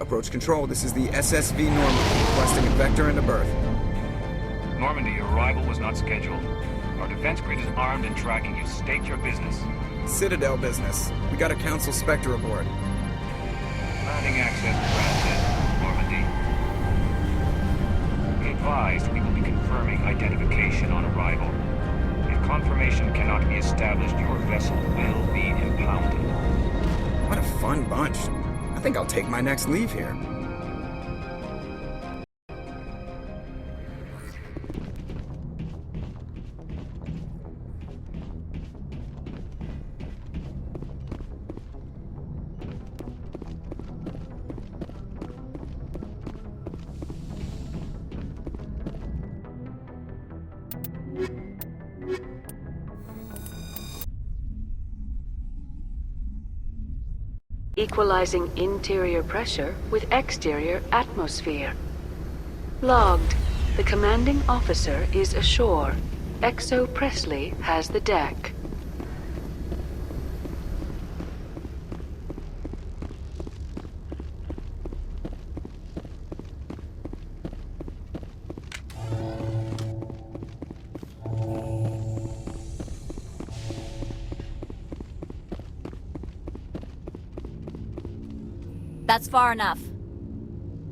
Approach control, this is the SSV Normandy, requesting a vector and a berth. Normandy, your arrival was not scheduled. Our defense grid is armed and tracking you. State your business. Citadel business. We got a Council Spectre aboard. Landing access granted, Normandy. Be advised, we will be confirming identification on arrival. If confirmation cannot be established, your vessel will be impounded. What a fun bunch. I think I'll take my next leave here. Equalizing interior pressure with exterior atmosphere. Logged. The commanding officer is ashore. Exo Presley has the deck. That's far enough.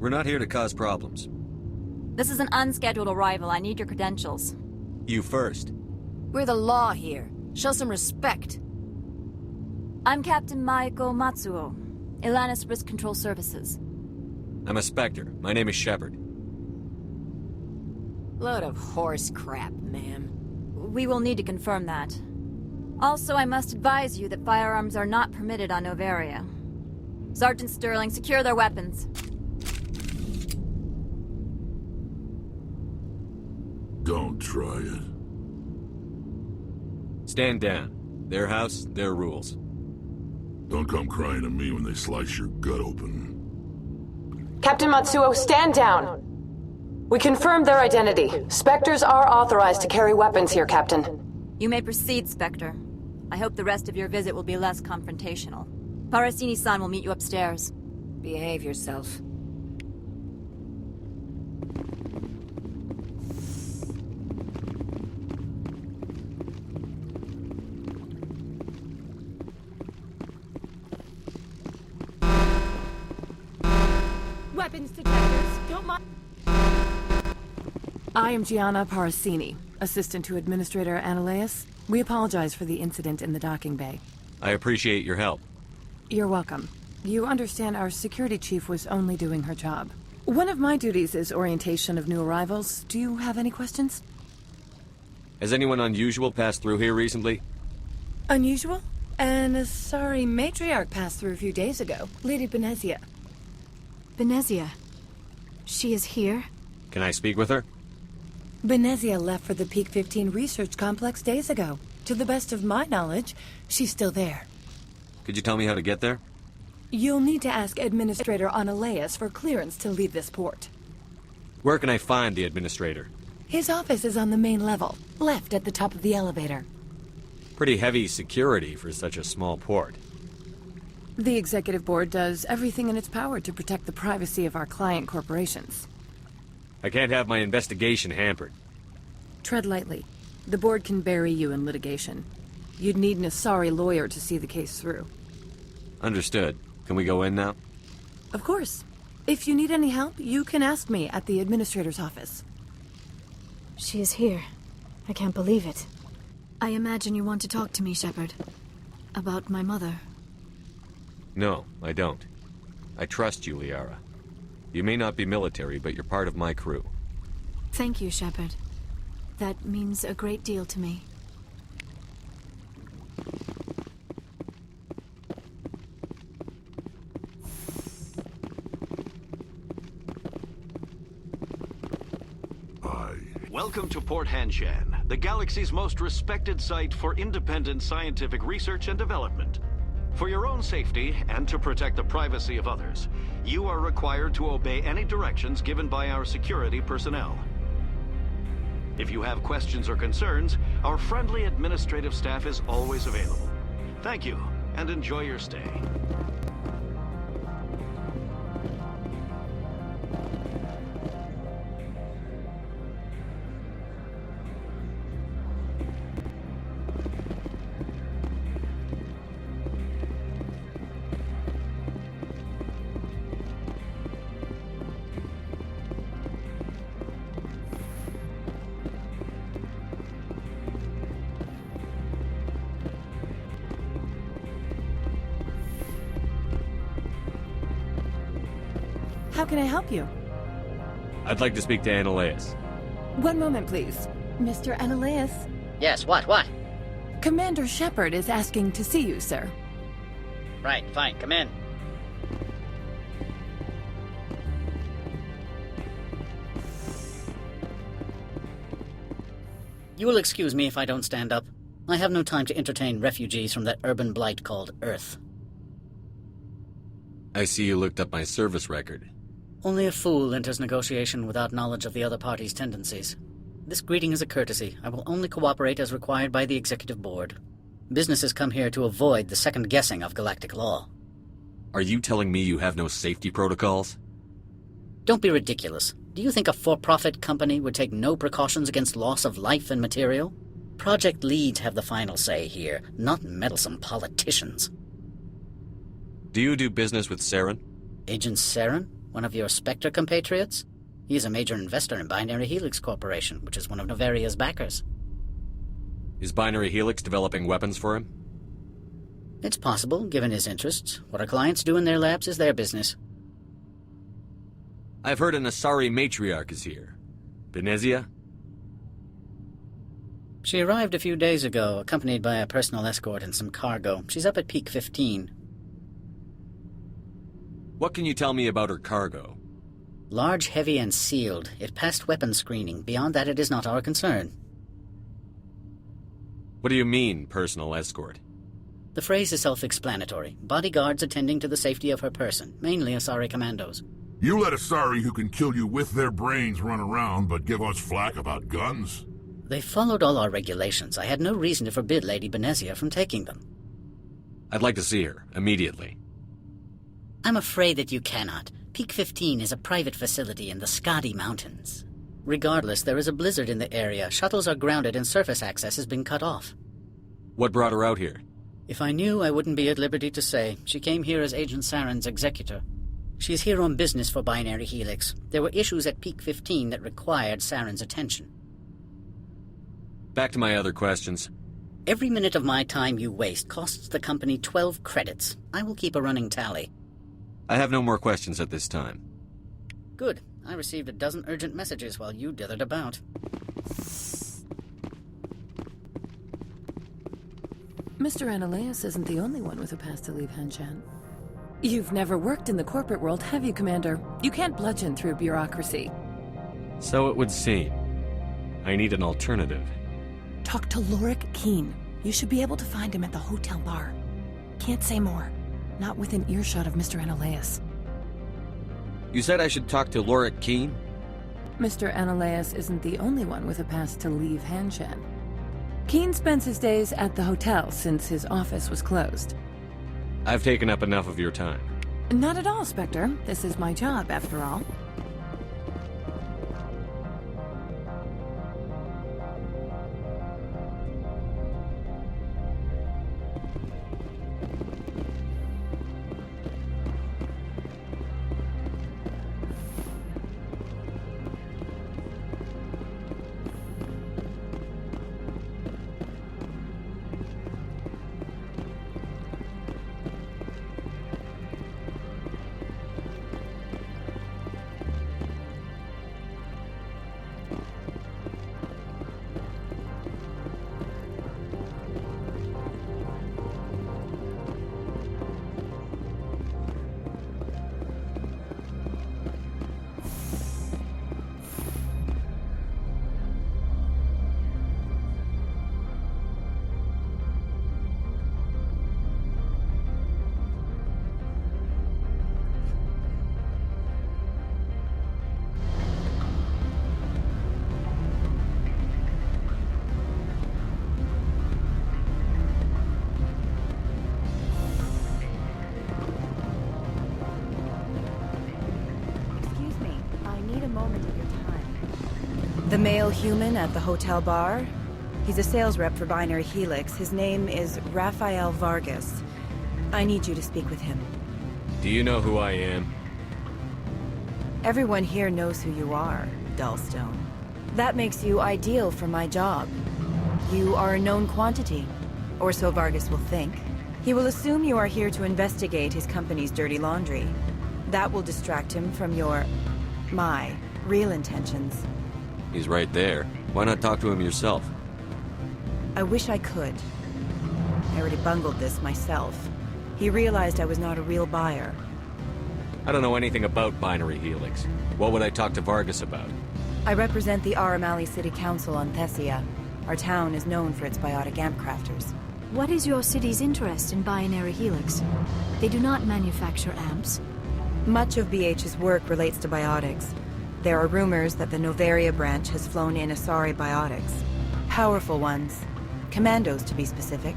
We're not here to cause problems. This is an unscheduled arrival. I need your credentials. You first. We're the law here. Show some respect. I'm Captain Maiko Matsuo, Ilanis Risk Control Services. I'm a Spectre. My name is Shepard. Load of horse crap, ma'am. We will need to confirm that. Also, I must advise you that firearms are not permitted on Noveria. Sergeant Sterling, secure their weapons. Don't try it. Stand down. Their house, their rules. Don't come crying to me when they slice your gut open. Captain Matsuo, stand down! We confirmed their identity. Spectres are authorized to carry weapons here, Captain. You may proceed, Spectre. I hope the rest of your visit will be less confrontational. Parasini-san will meet you upstairs. Behave yourself. Weapons detectors, don't mind. I am Gianna Parasini, assistant to Administrator Analeas. We apologize for the incident in the docking bay. I appreciate your help. You're welcome. You understand our security chief was only doing her job. One of my duties is orientation of new arrivals. Do you have any questions? Has anyone unusual passed through here recently? Unusual? An Asari matriarch passed through a few days ago. Lady Benezia. Benezia. She is here? Can I speak with her? Benezia left for the Peak 15 research complex days ago. To the best of my knowledge, she's still there. Could you tell me how to get there? You'll need to ask Administrator Analeas for clearance to leave this port. Where can I find the Administrator? His office is on the main level, left at the top of the elevator. Pretty heavy security for such a small port. The Executive Board does everything in its power to protect the privacy of our client corporations. I can't have my investigation hampered. Tread lightly. The Board can bury you in litigation. You'd need an Asari lawyer to see the case through. Understood. Can we go in now? Of course. If you need any help, you can ask me at the Administrator's office. She is here. I can't believe it. I imagine you want to talk to me, Shepard. About my mother. No, I don't. I trust you, Liara. You may not be military, but you're part of my crew. Thank you, Shepard. That means a great deal to me. Welcome to Port Hanshan, the galaxy's most respected site for independent scientific research and development. For your own safety, and to protect the privacy of others, you are required to obey any directions given by our security personnel. If you have questions or concerns, our friendly administrative staff is always available. Thank you, and enjoy your stay. How can I help you? I'd like to speak to Annaleus. One moment, please. Mr. Annaleus? Yes, what? Commander Shepard is asking to see you, sir. Right, fine, come in. You will excuse me if I don't stand up. I have no time to entertain refugees from that urban blight called Earth. I see you looked up my service record. Only a fool enters negotiation without knowledge of the other party's tendencies. This greeting is a courtesy. I will only cooperate as required by the Executive Board. Businesses come here to avoid the second guessing of galactic law. Are you telling me you have no safety protocols? Don't be ridiculous. Do you think a for-profit company would take no precautions against loss of life and material? Project leads have the final say here, not meddlesome politicians. Do you do business with Saren? Agent Saren? One of your Spectre compatriots? He is a major investor in Binary Helix Corporation, which is one of Noveria's backers. Is Binary Helix developing weapons for him? It's possible, given his interests. What our clients do in their labs is their business. I've heard an Asari matriarch is here. Benezia? She arrived a few days ago, accompanied by a personal escort and some cargo. She's up at peak 15. What can you tell me about her cargo? Large, heavy, and sealed. It passed weapons screening. Beyond that, it is not our concern. What do you mean, personal escort? The phrase is self-explanatory. Bodyguards attending to the safety of her person, mainly Asari commandos. You let Asari who can kill you with their brains run around, but give us flack about guns? They followed all our regulations. I had no reason to forbid Lady Benezia from taking them. I'd like to see her, immediately. I'm afraid that you cannot. Peak 15 is a private facility in the Skadi Mountains. Regardless, there is a blizzard in the area. Shuttles are grounded and surface access has been cut off. What brought her out here? If I knew, I wouldn't be at liberty to say. She came here as Agent Saren's executor. She's here on business for Binary Helix. There were issues at Peak 15 that required Saren's attention. Back to my other questions. Every minute of my time you waste costs the company 12 credits. I will keep a running tally. I have no more questions at this time. Good. I received a dozen urgent messages while you dithered about. Mr. Annaleus isn't the only one with a pass to leave Hanshan. You've never worked in the corporate world, have you, Commander? You can't bludgeon through bureaucracy. So it would seem. I need an alternative. Talk to Lorik Keen. You should be able to find him at the hotel bar. Can't say more. Not within earshot of Mr. Annaleus. You said I should talk to Lorik Keen? Mr. Annaleus isn't the only one with a pass to leave Hanshan. Keen spends his days at the hotel since his office was closed. I've taken up enough of your time. Not at all, Spectre. This is my job, after all. The male human at the hotel bar? He's a sales rep for Binary Helix. His name is Rafael Vargas. I need you to speak with him. Do you know who I am? Everyone here knows who you are, Dullstone. That makes you ideal for my job. You are a known quantity, or so Vargas will think. He will assume you are here to investigate his company's dirty laundry. That will distract him from my real intentions. He's right there. Why not talk to him yourself? I wish I could. I already bungled this myself. He realized I was not a real buyer. I don't know anything about binary helix. What would I talk to Vargas about? I represent the Aramali City Council on Thessia. Our town is known for its biotic amp crafters. What is your city's interest in binary helix? They do not manufacture amps. Much of BH's work relates to biotics. There are rumors that the Noveria branch has flown in Asari biotics. Powerful ones. Commandos, to be specific.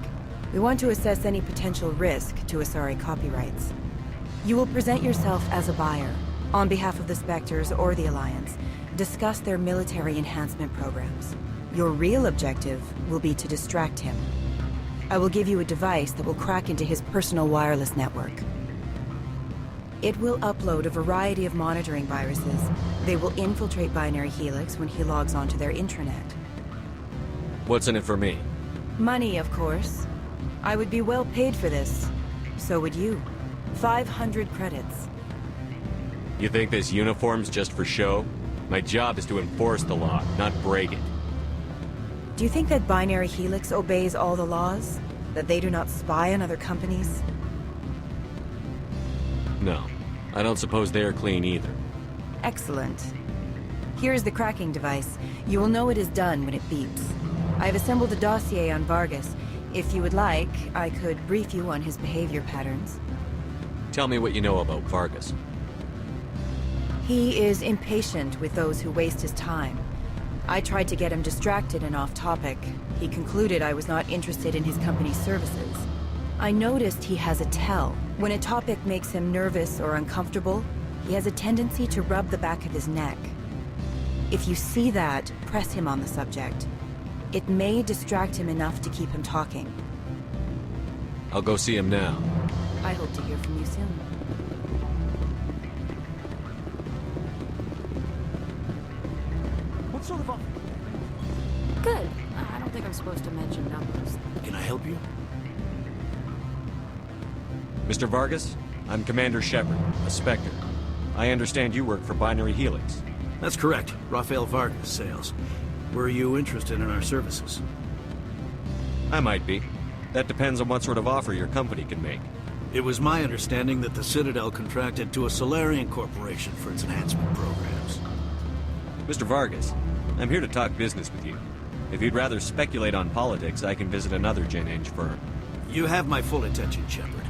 We want to assess any potential risk to Asari copyrights. You will present yourself as a buyer, on behalf of the Spectres or the Alliance. Discuss their military enhancement programs. Your real objective will be to distract him. I will give you a device that will crack into his personal wireless network. It will upload a variety of monitoring viruses. They will infiltrate Binary Helix when he logs onto their intranet. What's in it for me? Money, of course. I would be well paid for this. So would you. 500 credits. You think this uniform's just for show? My job is to enforce the law, not break it. Do you think that Binary Helix obeys all the laws? That they do not spy on other companies? No. I don't suppose they're clean either. Excellent. Here is the cracking device. You will know it is done when it beeps. I have assembled a dossier on Vargas. If you would like, I could brief you on his behavior patterns. Tell me what you know about Vargas. He is impatient with those who waste his time. I tried to get him distracted and off topic. He concluded I was not interested in his company's services. I noticed he has a tell. When a topic makes him nervous or uncomfortable, he has a tendency to rub the back of his neck. If you see that, press him on the subject. It may distract him enough to keep him talking. I'll go see him now. I hope to hear from you soon. What sort of offer? Good. I don't think I'm supposed to mention numbers. Can I help you? Mr. Vargas, I'm Commander Shepard, a Spectre. I understand you work for Binary Helix. That's correct. Rafael Vargas, sales. Were you interested in our services? I might be. That depends on what sort of offer your company can make. It was my understanding that the Citadel contracted to a Solarian corporation for its enhancement programs. Mr. Vargas, I'm here to talk business with you. If you'd rather speculate on politics, I can visit another Gen-Eng firm. You have my full attention, Shepard.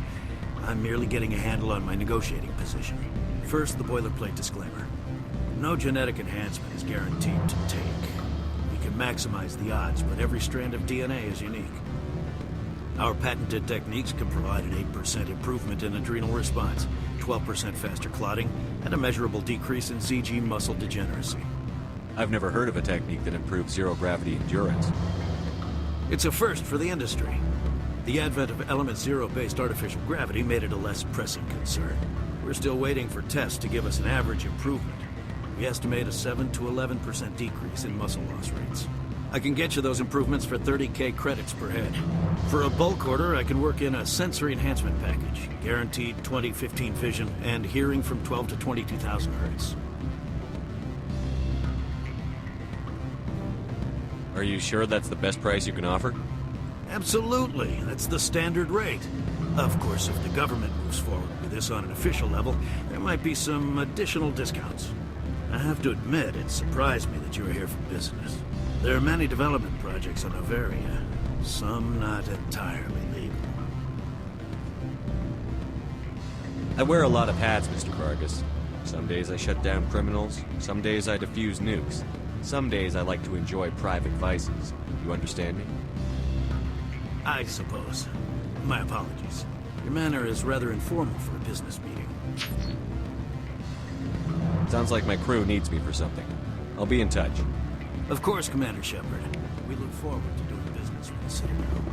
I'm merely getting a handle on my negotiating position. First, the boilerplate disclaimer. No genetic enhancement is guaranteed to take. We can maximize the odds, but every strand of DNA is unique. Our patented techniques can provide an 8% improvement in adrenal response, 12% faster clotting, and a measurable decrease in ZG muscle degeneracy. I've never heard of a technique that improves zero-gravity endurance. It's a first for the industry. The advent of element zero-based artificial gravity made it a less pressing concern. We're still waiting for tests to give us an average improvement. We estimate a 7 to 11% decrease in muscle loss rates. I can get you those improvements for 30k credits per head. For a bulk order, I can work in a sensory enhancement package, guaranteed 20/15 vision, and hearing from 12 to 22,000 hertz. Are you sure that's the best price you can offer? Absolutely. That's the standard rate. Of course, if the government moves forward with this on an official level, there might be some additional discounts. I have to admit, it surprised me that you were here for business. There are many development projects on Noveria, some not entirely legal. I wear a lot of hats, Mr. Vargas. Some days I shut down criminals, some days I defuse nukes. Some days I like to enjoy private vices. You understand me? I suppose. My apologies. Your manner is rather informal for a business meeting. Sounds like my crew needs me for something. I'll be in touch. Of course, Commander Shepard. We look forward to doing business with the Citadel.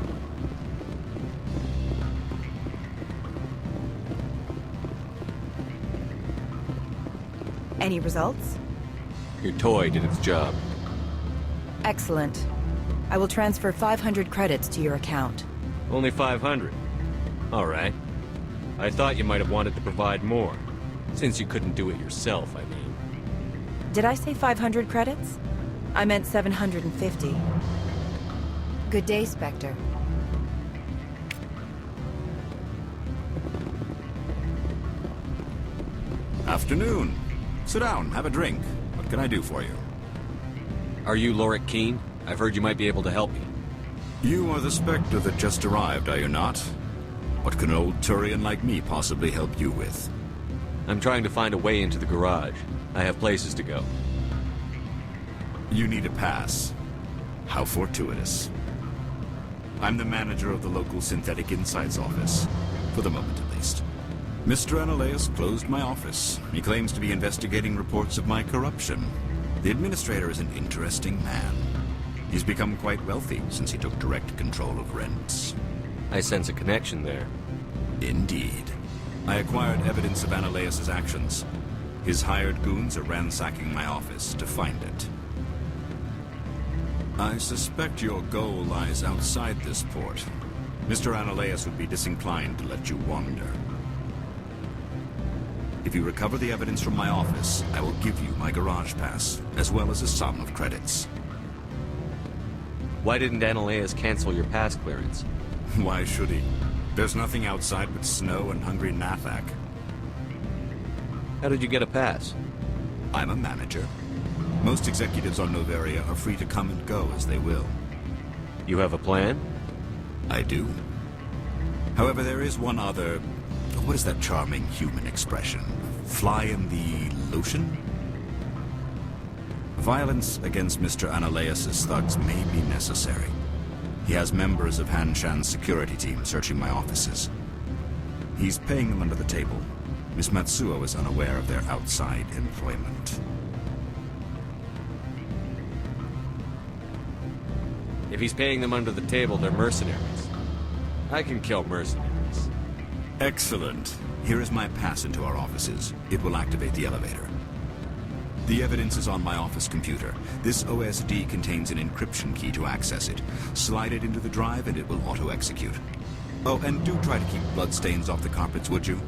Any results? Your toy did its job. Excellent. I will transfer 500 credits to your account. Only 500. All right. I thought you might have wanted to provide more. Since you couldn't do it yourself, I mean. Did I say 500 credits? I meant 750. Good day, Spectre. Afternoon. Sit down, have a drink. What can I do for you? Are you Lorik Keen? I've heard you might be able to help me. You are the Spectre that just arrived, are you not? What can an old Turian like me possibly help you with? I'm trying to find a way into the garage. I have places to go. You need a pass. How fortuitous. I'm the manager of the local Synthetic Insights office. For the moment, at least. Mr. Analeus closed my office. He claims to be investigating reports of my corruption. The administrator is an interesting man. He's become quite wealthy since he took direct control of rents. I sense a connection there. Indeed. I acquired evidence of Analeus' actions. His hired goons are ransacking my office to find it. I suspect your goal lies outside this port. Mr. Analeus would be disinclined to let you wander. If you recover the evidence from my office, I will give you my garage pass, as well as a sum of credits. Why didn't Analeus cancel your pass clearance? Why should he? There's nothing outside but snow and hungry Nathak. How did you get a pass? I'm a manager. Most executives on Noveria are free to come and go as they will. You have a plan? I do. However, there is one other... What is that charming human expression? Fly in the lotion? Violence against Mr. Analeus' thugs may be necessary. He has members of Hanshan's security team searching my offices. He's paying them under the table. Miss Matsuo is unaware of their outside employment. If he's paying them under the table, they're mercenaries. I can kill mercenaries. Excellent. Here is my pass into our offices. It will activate the elevator. The evidence is on my office computer. This OSD contains an encryption key to access it. Slide it into the drive and it will auto-execute. Oh, and do try to keep bloodstains off the carpets, would you?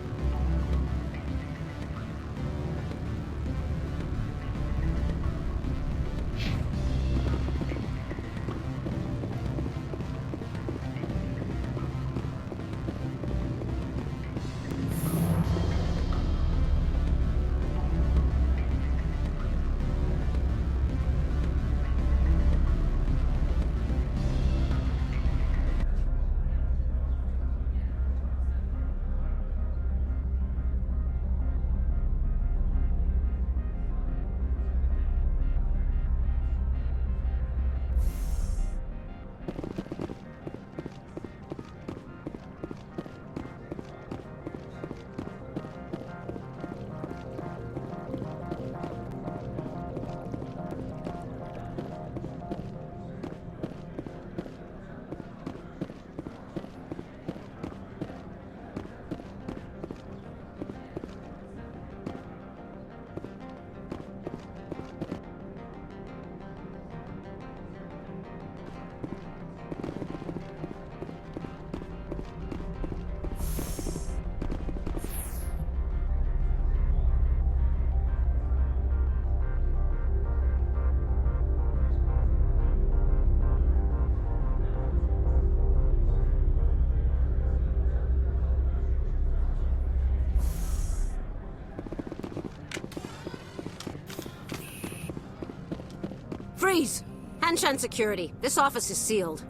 Freeze! Hanshan security. This office is sealed.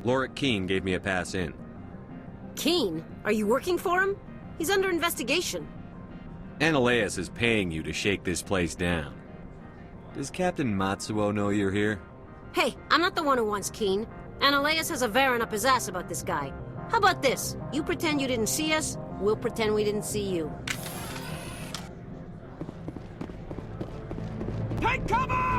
Lorik Keen gave me a pass in. Keen? Are you working for him? He's under investigation. Analeus is paying you to shake this place down. Does Captain Matsuo know you're here? Hey, I'm not the one who wants Keen. Analeus has a Varen up his ass about this guy. How about this? You pretend you didn't see us, we'll pretend we didn't see you. Take cover!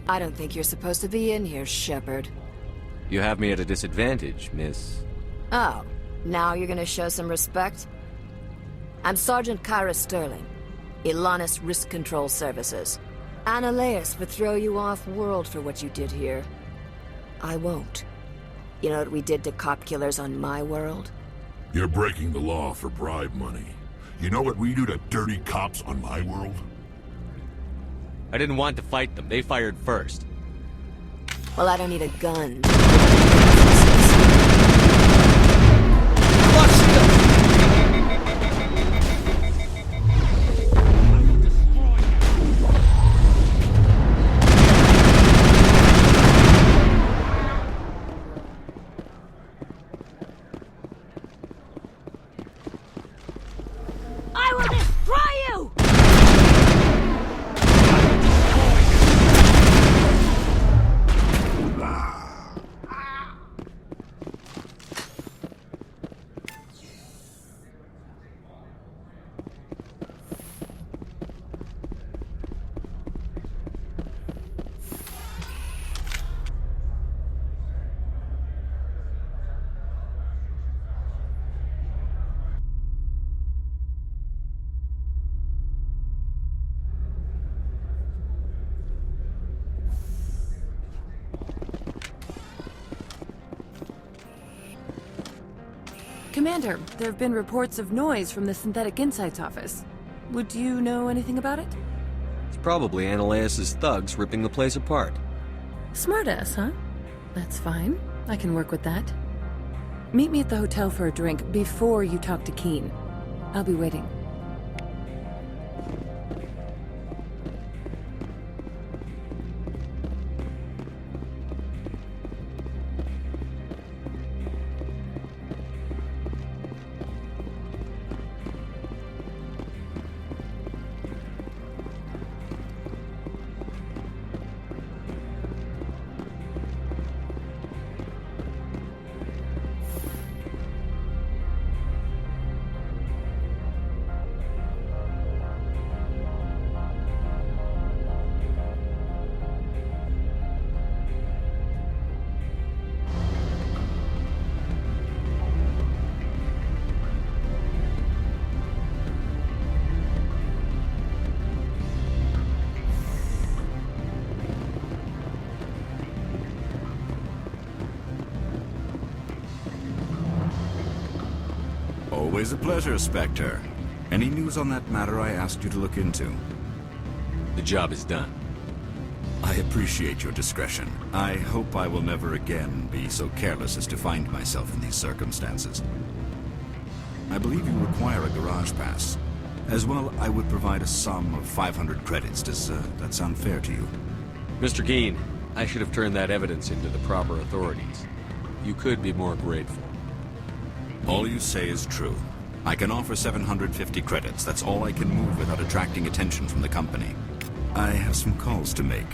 I don't think you're supposed to be in here, Shepard. You have me at a disadvantage, miss. Oh, now you're gonna show some respect? I'm Sergeant Kyra Sterling, Ilanis Risk Control Services. Annaleus would throw you off-world for what you did here. I won't. You know what we did to cop killers on my world? You're breaking the law for bribe money. You know what we do to dirty cops on my world? I didn't want to fight them. They fired first. Well, I don't need a gun. I will destroy you! Commander, there have been reports of noise from the Synthetic Insights office. Would you know anything about it? It's probably Annaleus' thugs ripping the place apart. Smartass, huh? That's fine. I can work with that. Meet me at the hotel for a drink before you talk to Keen. I'll be waiting. Always a pleasure, Spectre. Any news on that matter I asked you to look into? The job is done. I appreciate your discretion. I hope I will never again be so careless as to find myself in these circumstances. I believe you require a garage pass. As well, I would provide a sum of 500 credits. Does that sound fair to you? Mr. Keen, I should have turned that evidence into the proper authorities. You could be more grateful. All you say is true. I can offer 750 credits. That's all I can move without attracting attention from the company. I have some calls to make,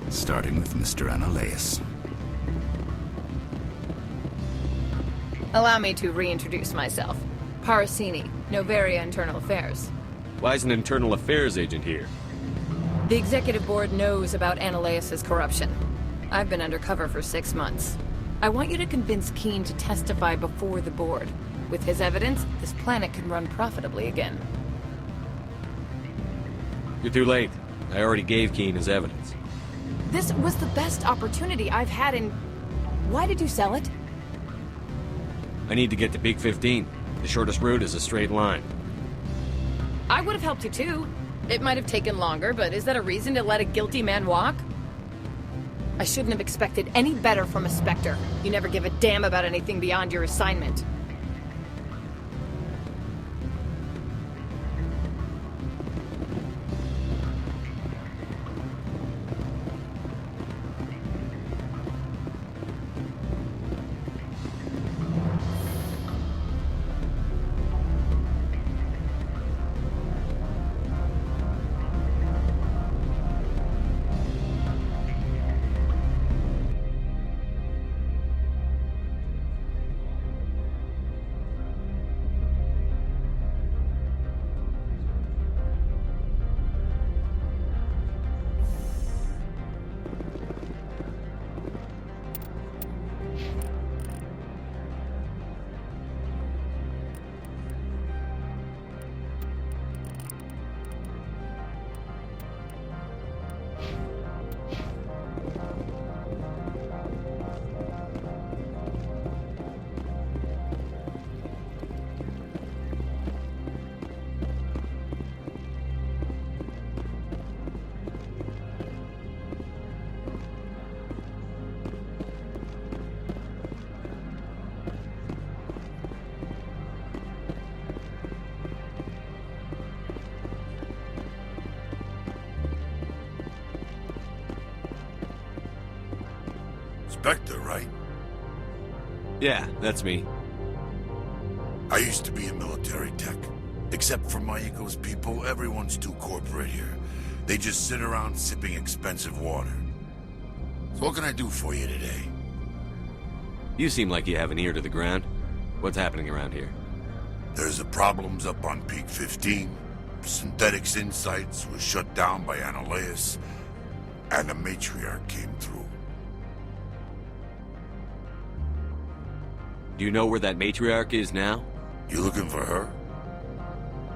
starting with Mr. Annaleus. Allow me to reintroduce myself. Parasini, Noveria Internal Affairs. Why is an internal affairs agent here? The executive board knows about Annaleus' corruption. I've been undercover for 6 months. I want you to convince Keen to testify before the board. With his evidence, this planet can run profitably again. You're too late. I already gave Keen his evidence. This was the best opportunity I've had in... Why did you sell it? I need to get to Peak 15. The shortest route is a straight line. I would have helped you too. It might have taken longer, but is that a reason to let a guilty man walk? I shouldn't have expected any better from a Spectre. You never give a damn about anything beyond your assignment. Spectre, right? Yeah, that's me. I used to be in military tech. Except for my eco's people, everyone's too corporate here. They just sit around sipping expensive water. So what can I do for you today? You seem like you have an ear to the ground. What's happening around here? There's the problems up on Peak 15. Synthetics Insights was shut down by Analyus, and the matriarch came through. Do you know where that matriarch is now? You looking for her?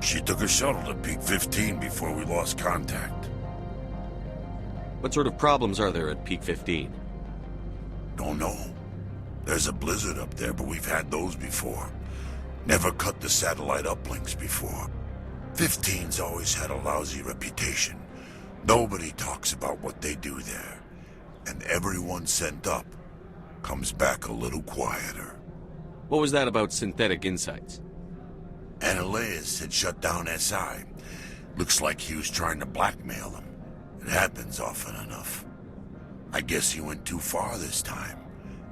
She took a shuttle to Peak 15 before we lost contact. What sort of problems are there at Peak 15? Don't know. There's a blizzard up there, but we've had those before. Never cut the satellite uplinks before. 15's always had a lousy reputation. Nobody talks about what they do there. And everyone sent up comes back a little quieter. What was that about Synthetic Insights? Analyus had shut down SI. Looks like he was trying to blackmail them. It happens often enough. I guess he went too far this time.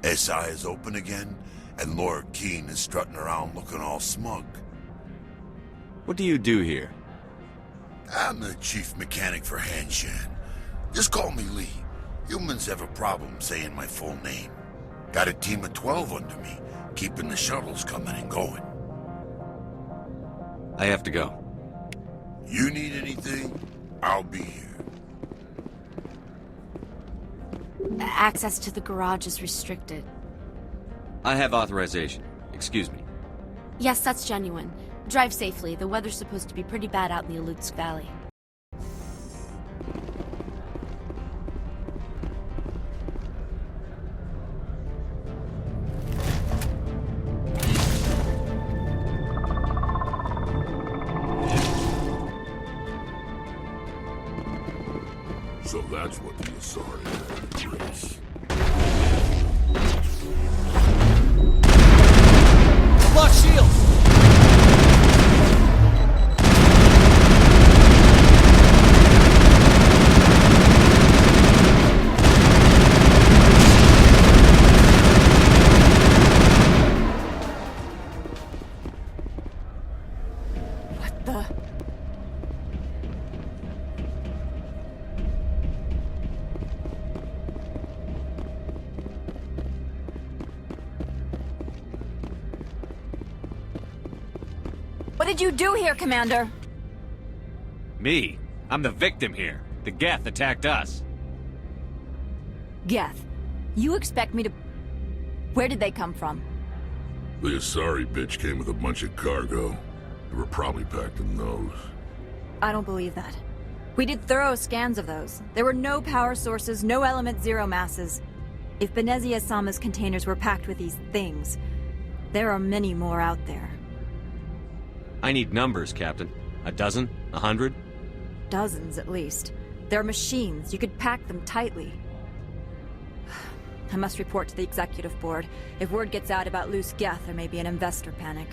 SI is open again, and Lord Keene is strutting around looking all smug. What do you do here? I'm the chief mechanic for Hanshan. Just call me Lee. Humans have a problem saying my full name. Got a team of 12 under me, keeping the shuttles coming and going. I have to go. You need anything, I'll be here. Access to the garage is restricted. I have authorization. Excuse me. Yes, that's genuine. Drive safely. The weather's supposed to be pretty bad out in the Alutsk Valley. So that's what the Asari had in race. Lock shields! What did you do here, Commander? Me? I'm the victim here. The Geth attacked us. Geth, you expect me to... Where did they come from? The Asari bitch came with a bunch of cargo. They were probably packed in those. I don't believe that. We did thorough scans of those. There were no power sources, no element zero masses. If Benezia Sama's containers were packed with these things, there are many more out there. I need numbers, Captain. A dozen? 100? Dozens, at least. They're machines. You could pack them tightly. I must report to the executive board. If word gets out about loose Geth, there may be an investor panic.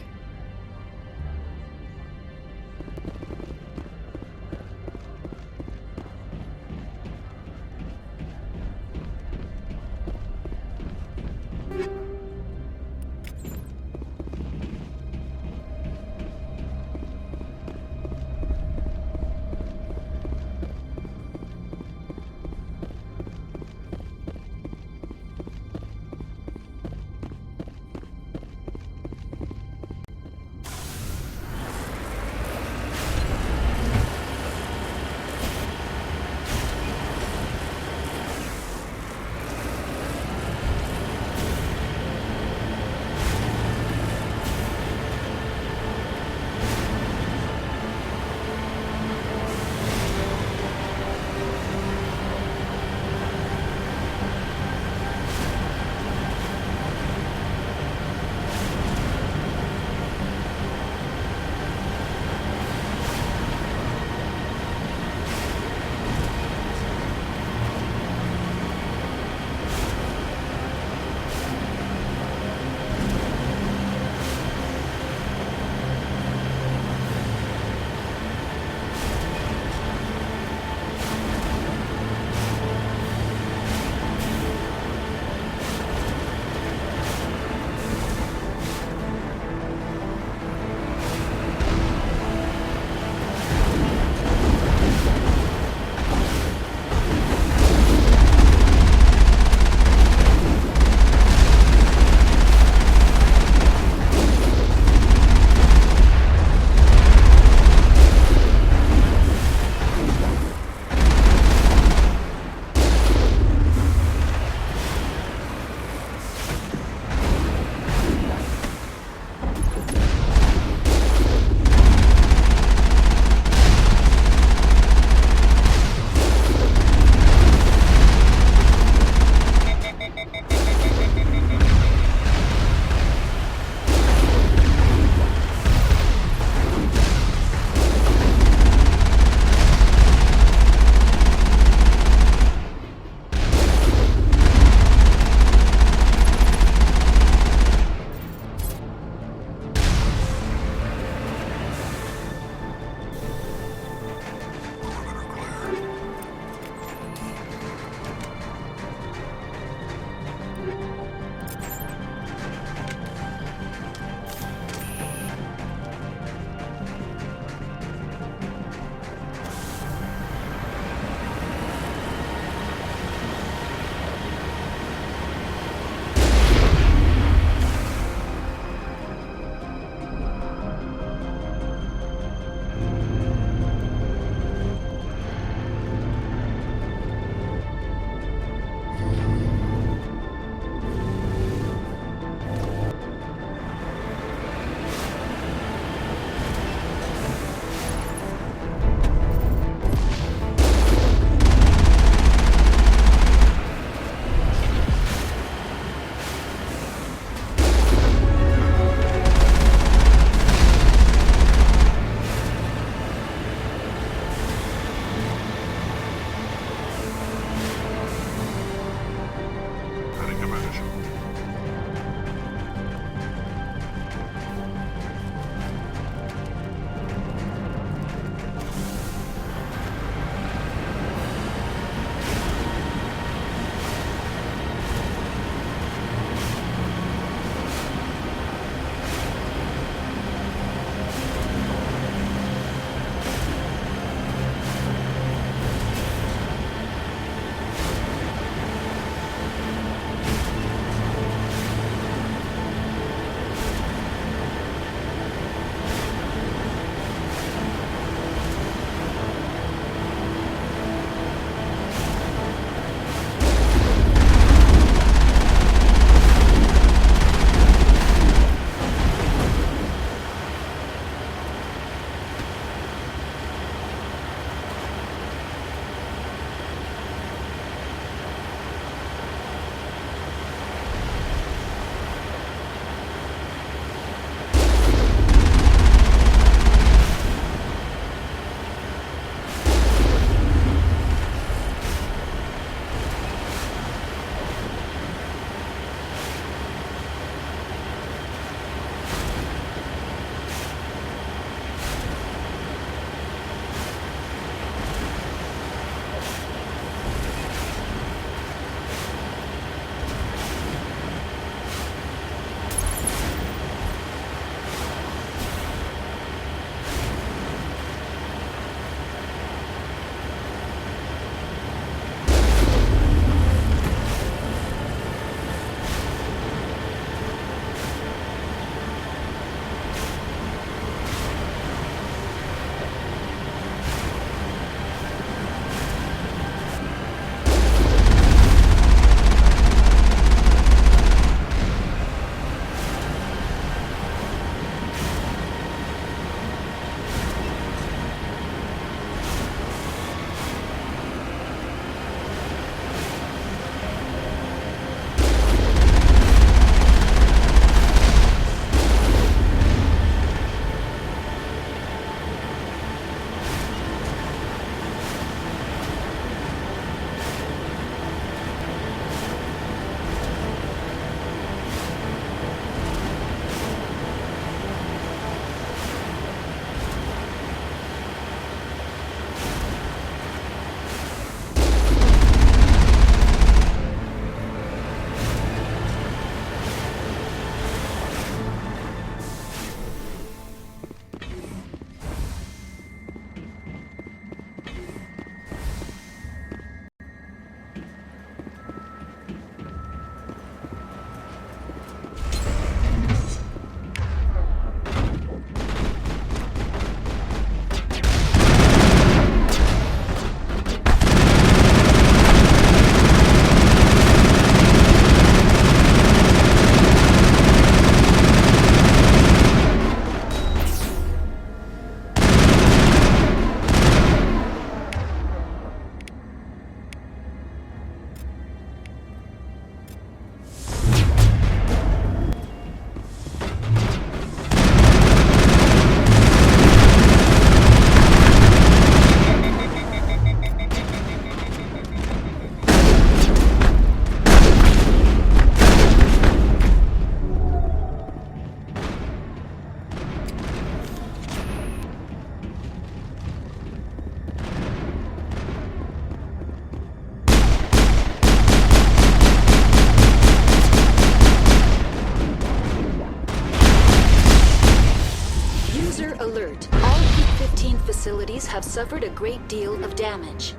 User alert. All Peak 15 facilities have suffered a great deal of damage.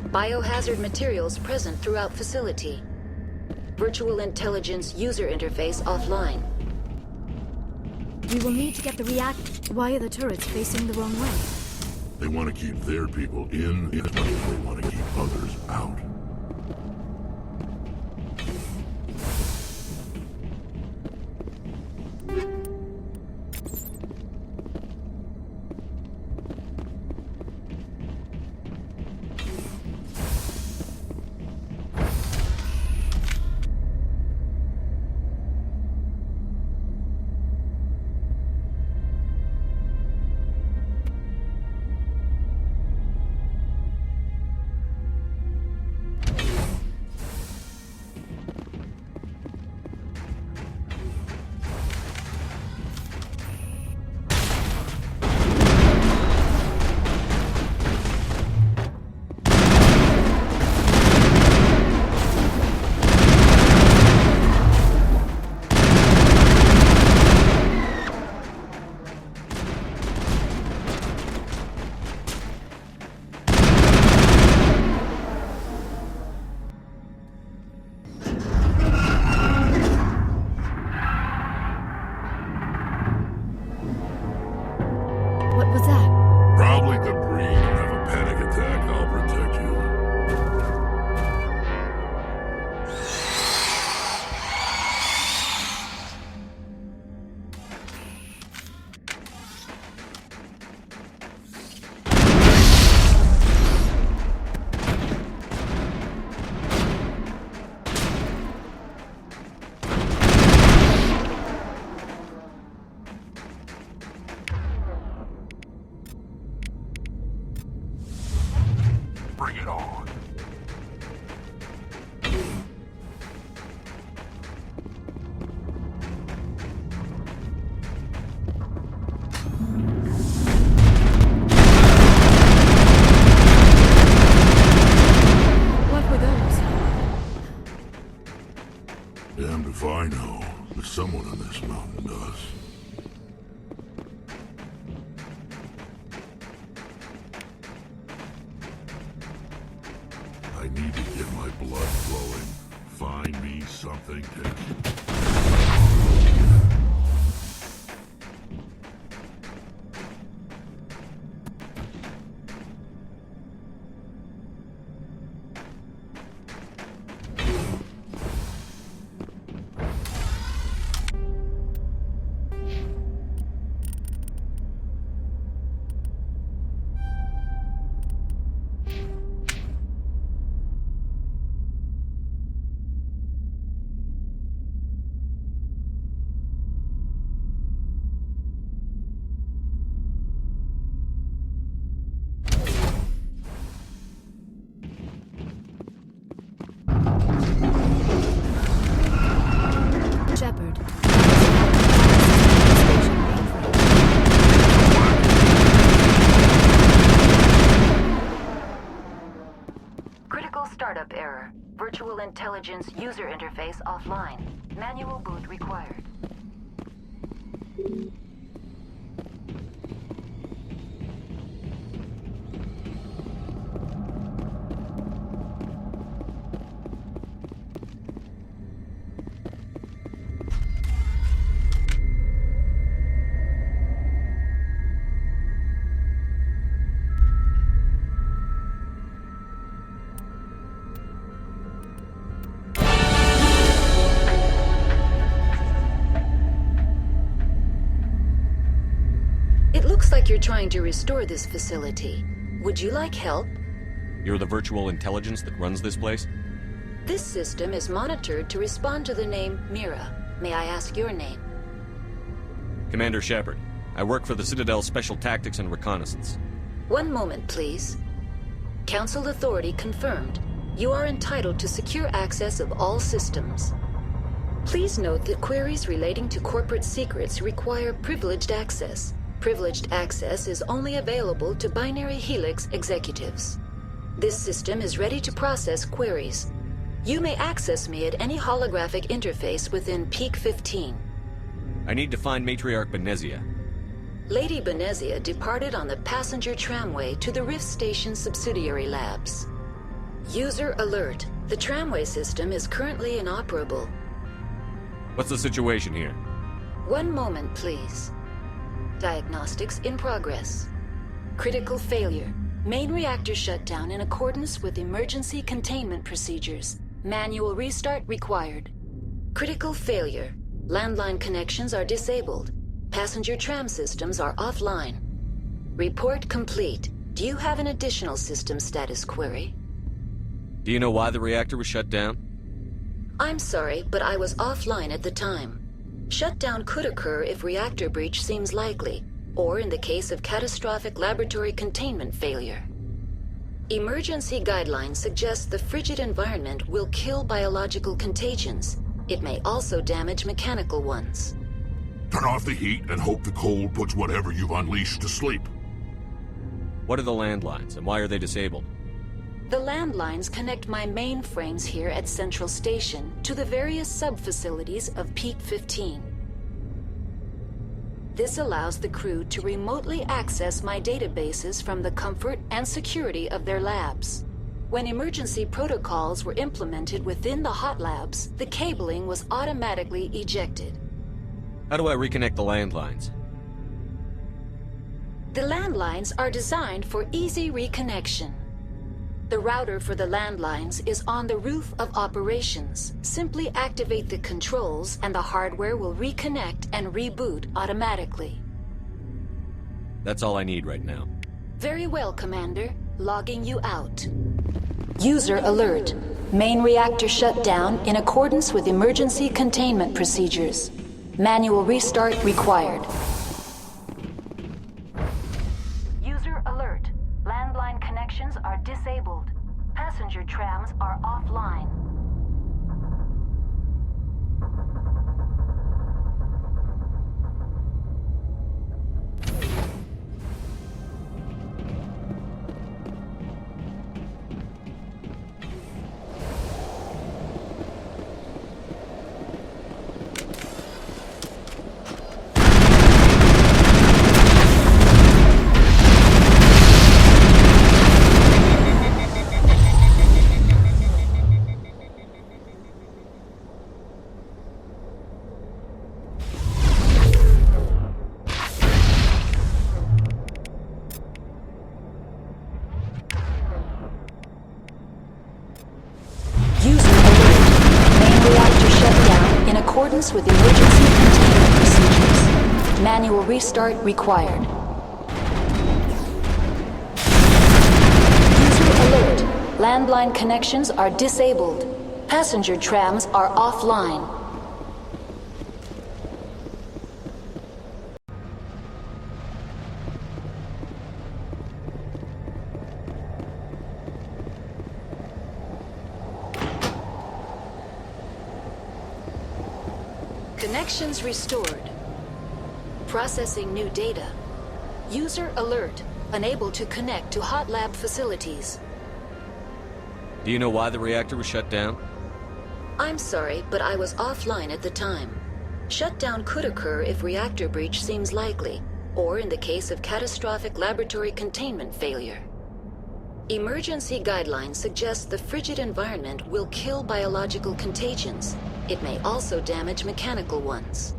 Biohazard materials present throughout facility. Virtual intelligence user interface offline. We will need to get the Why are the turrets facing the wrong way? They want to keep their people in as much as they want to keep others out. Bring it on. What were those? Damned if I know, but someone on this mountain does. I need to get my blood flowing. Find me something to... Shepard. Critical startup error. Virtual intelligence user interface offline. Manual boot required. Looks like you're trying to restore this facility. Would you like help? You're the virtual intelligence that runs this place? This system is monitored to respond to the name Mira. May I ask your name? Commander Shepard. I work for the Citadel's Special Tactics and Reconnaissance. One moment, please. Council authority confirmed. You are entitled to secure access of all systems. Please note that queries relating to corporate secrets require privileged access. Privileged access is only available to Binary Helix executives. This system is ready to process queries. You may access me at any holographic interface within Peak 15. I need to find matriarch Benezia. Lady Benezia departed on the passenger tramway to the Rift Station subsidiary labs. User alert. The tramway system is currently inoperable. What's the situation here? One moment, please. Diagnostics in progress. Critical failure. Main reactor shutdown in accordance with emergency containment procedures. Manual restart required. Critical failure. Landline connections are disabled. Passenger tram systems are offline. Report complete. Do you have an additional system status query? Do you know why the reactor was shut down? I'm sorry, but I was offline at the time. Shutdown could occur if reactor breach seems likely, or in the case of catastrophic laboratory containment failure. Emergency guidelines suggest the frigid environment will kill biological contagions. It may also damage mechanical ones. Turn off the heat and hope the cold puts whatever you've unleashed to sleep. What are the landlines, and why are they disabled? The landlines connect my mainframes here at Central Station to the various sub-facilities of Peak 15. This allows the crew to remotely access my databases from the comfort and security of their labs. When emergency protocols were implemented within the hot labs, the cabling was automatically ejected. How do I reconnect the landlines? The landlines are designed for easy reconnection. The router for the landlines is on the roof of operations. Simply activate the controls and the hardware will reconnect and reboot automatically. That's all I need right now. Very well, Commander. Logging you out. User alert. Main reactor shut down in accordance with emergency containment procedures. Manual restart required. User alert. Landline connections are disabled. Passenger trams are offline. With emergency containment procedures. Manual restart required. User alert. Landline connections are disabled. Passenger trams are offline. Connections restored. Processing new data. User alert. Unable to connect to hot lab facilities. Do you know why the reactor was shut down? I'm sorry, but I was offline at the time. Shutdown could occur if reactor breach seems likely, or in the case of catastrophic laboratory containment failure. Emergency guidelines suggest the frigid environment will kill biological contagions. It may also damage mechanical ones.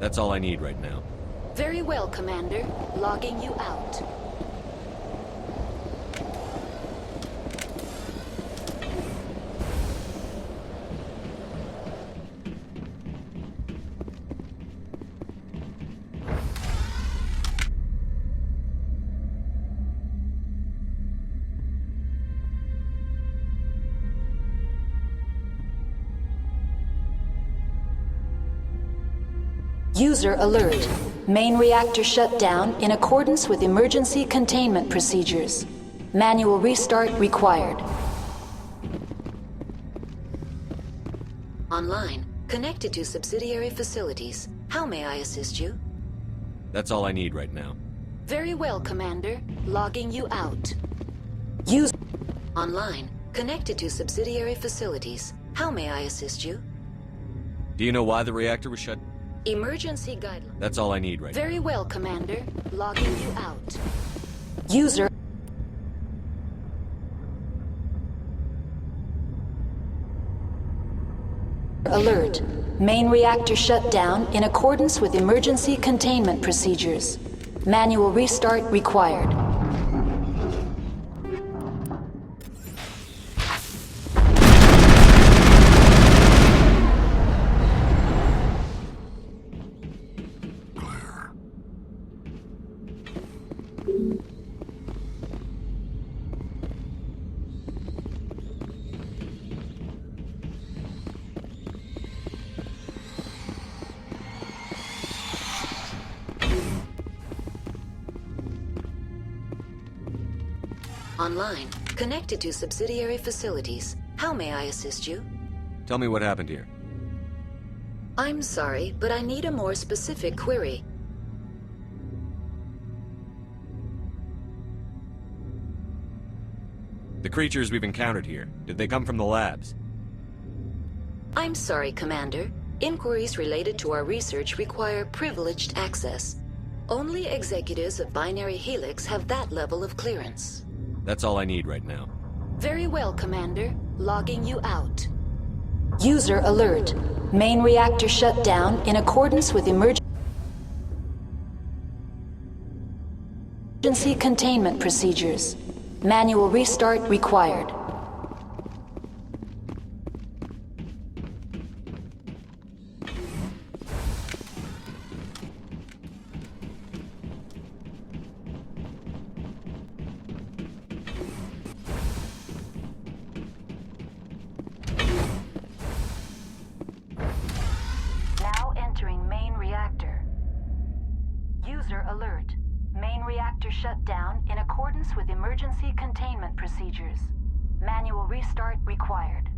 That's all I need right now. Very well, Commander. Logging you out. User alert. Main reactor shut down in accordance with emergency containment procedures. Manual restart required. Online. Connected to subsidiary facilities. How may I assist you? That's all I need right now. Very well, Commander. Logging you out. User online. Connected to subsidiary facilities. How may I assist you? Do you know why the reactor was shut? Emergency guidelines. That's all I need right now. Very well, Commander. Logging you out. User... Alert. Main reactor shut down in accordance with emergency containment procedures. Manual restart required. Online. Connected to subsidiary facilities. How may I assist you? Tell me what happened here. I'm sorry, but I need a more specific query. The creatures we've encountered here, did they come from the labs? I'm sorry, Commander. Inquiries related to our research require privileged access. Only executives of Binary Helix have that level of clearance. That's all I need right now. Very well, Commander. Logging you out. User alert. Main reactor shut down in accordance with emergency containment procedures. Manual restart required. Alert. Main reactor shut down in accordance with emergency containment procedures. Manual restart required.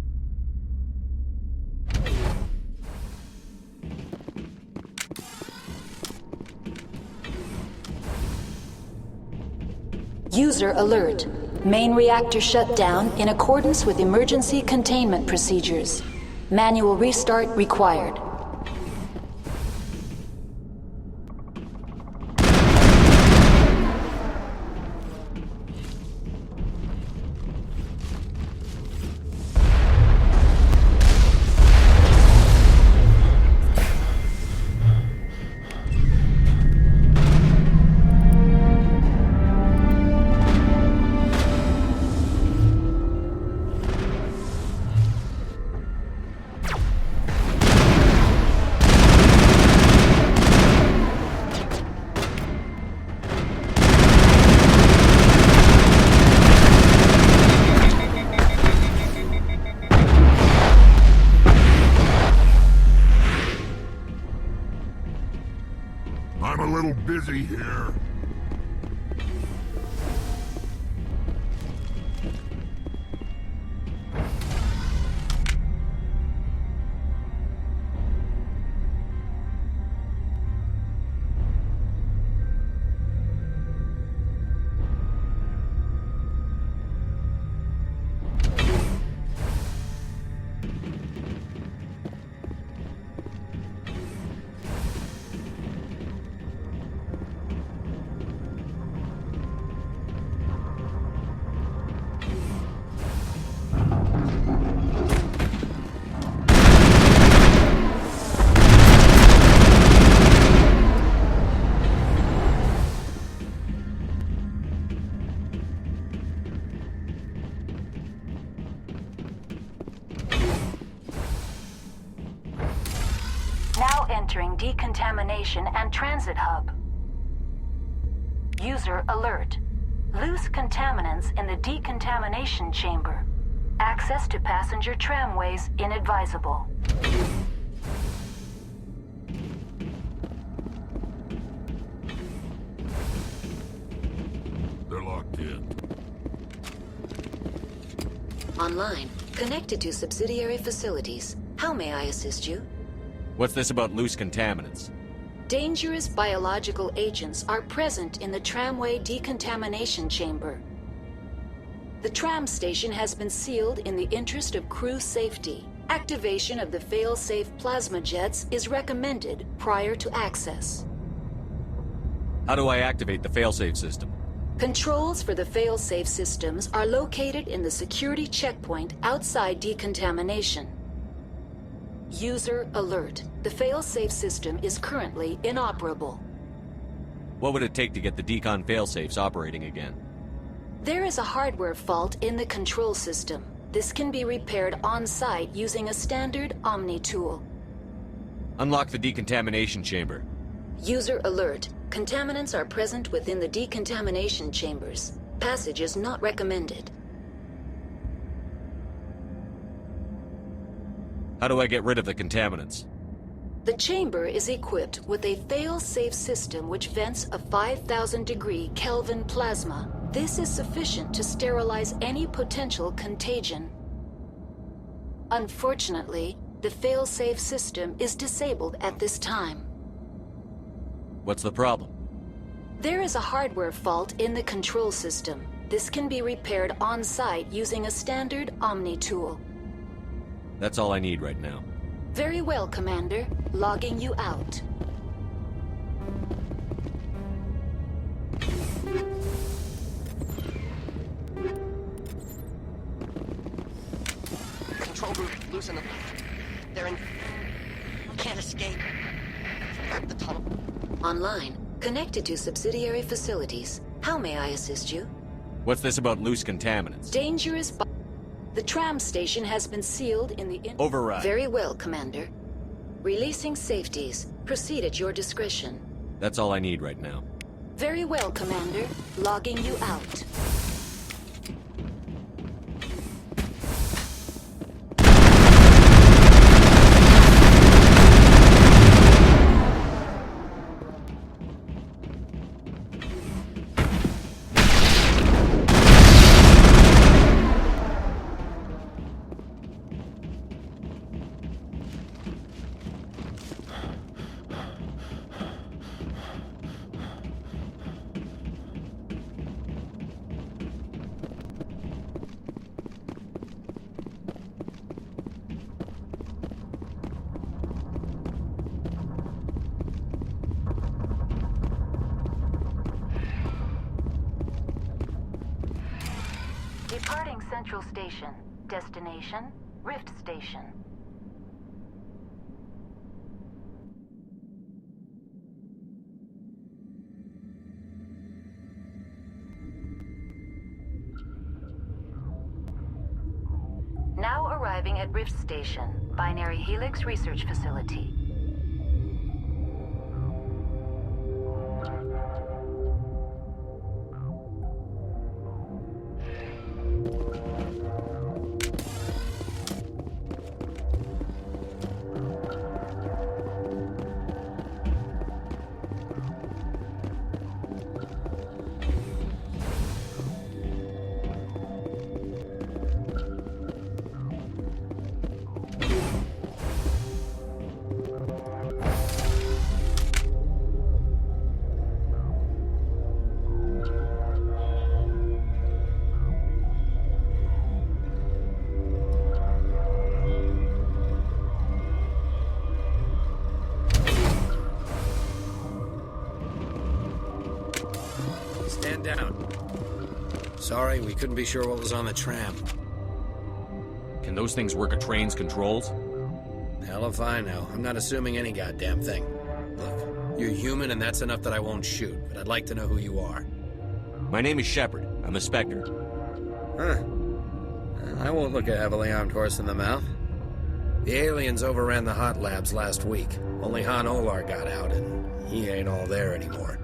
User alert. Main reactor shut down in accordance with emergency containment procedures. Manual restart required. I'm a little busy here. Now entering decontamination and transit hub. User alert. Loose contaminants in the decontamination chamber. Access to passenger tramways inadvisable. They're locked in. Online. Connected to subsidiary facilities. How may I assist you? What's this about loose contaminants? Dangerous biological agents are present in the tramway decontamination chamber. The tram station has been sealed in the interest of crew safety. Activation of the fail-safe plasma jets is recommended prior to access. How do I activate the failsafe system? Controls for the fail-safe systems are located in the security checkpoint outside decontamination. User alert. The fail-safe system is currently inoperable. What would it take to get the decon failsafes operating again? There is a hardware fault in the control system. This can be repaired on-site using a standard Omni tool. Unlock the decontamination chamber. User alert. Contaminants are present within the decontamination chambers. Passage is not recommended. How do I get rid of the contaminants? The chamber is equipped with a fail-safe system which vents a 5,000-degree Kelvin plasma. This is sufficient to sterilize any potential contagion. Unfortunately, the fail-safe system is disabled at this time. What's the problem? There is a hardware fault in the control system. This can be repaired on-site using a standard Omni tool. That's all I need right now. Very well, Commander. Logging you out. Control group, loosen them. They're in... Can't escape. The tunnel. Online. Connected to subsidiary facilities. How may I assist you? What's this about loose contaminants? Dangerous... The tram station has been sealed in the... Override. Very well, Commander. Releasing safeties. Proceed at your discretion. That's all I need right now. Very well, Commander. Logging you out. Departing Central Station. Destination, Rift Station. Now arriving at Rift Station, Binary Helix Research Facility. Stand down. Sorry, we couldn't be sure what was on the tram. Can those things work a train's controls? Hell if I know. I'm not assuming any goddamn thing. Look, you're human and that's enough that I won't shoot, but I'd like to know who you are. My name is Shepard. I'm a Spectre. Huh. I won't look a heavily armed horse in the mouth. The aliens overran the hot labs last week. Only Han Olar got out, and he ain't all there anymore.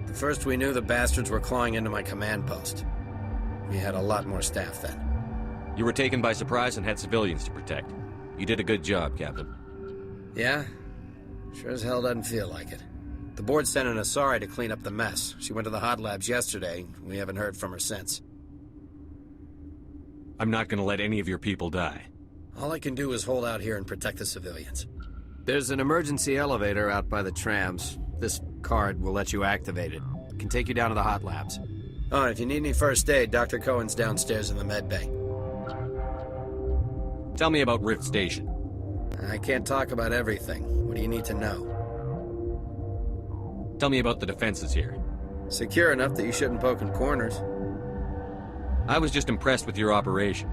The first we knew, the bastards were clawing into my command post. We had a lot more staff then. You were taken by surprise and had civilians to protect. You did a good job, Captain. Yeah? Sure as hell doesn't feel like it. The board sent an Asari to clean up the mess. She went to the hot labs yesterday. We haven't heard from her since. I'm not gonna let any of your people die. All I can do is hold out here and protect the civilians. There's an emergency elevator out by the trams. This card will let you activate it. It can take you down to the hot labs. Oh, and if you need any first aid, Dr. Cohen's downstairs in the med bay. Tell me about Rift Station. I can't talk about everything. What do you need to know? Tell me about the defenses here. Secure enough that you shouldn't poke in corners. I was just impressed with your operation.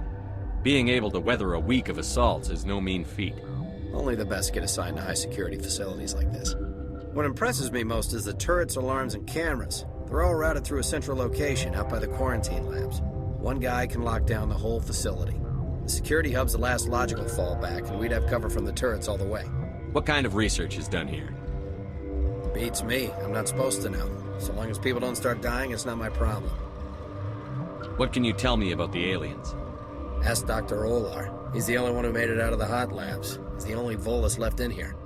Being able to weather a week of assaults is no mean feat. Only the best get assigned to high-security facilities like this. What impresses me most is the turrets, alarms, and cameras. They're all routed through a central location out by the quarantine labs. One guy can lock down the whole facility. The security hub's the last logical fallback, and we'd have cover from the turrets all the way. What kind of research is done here? Beats me. I'm not supposed to know. So long as people don't start dying, it's not my problem. What can you tell me about the aliens? Ask Dr. Olar. He's the only one who made it out of the hot labs. He's the only Volus left in here.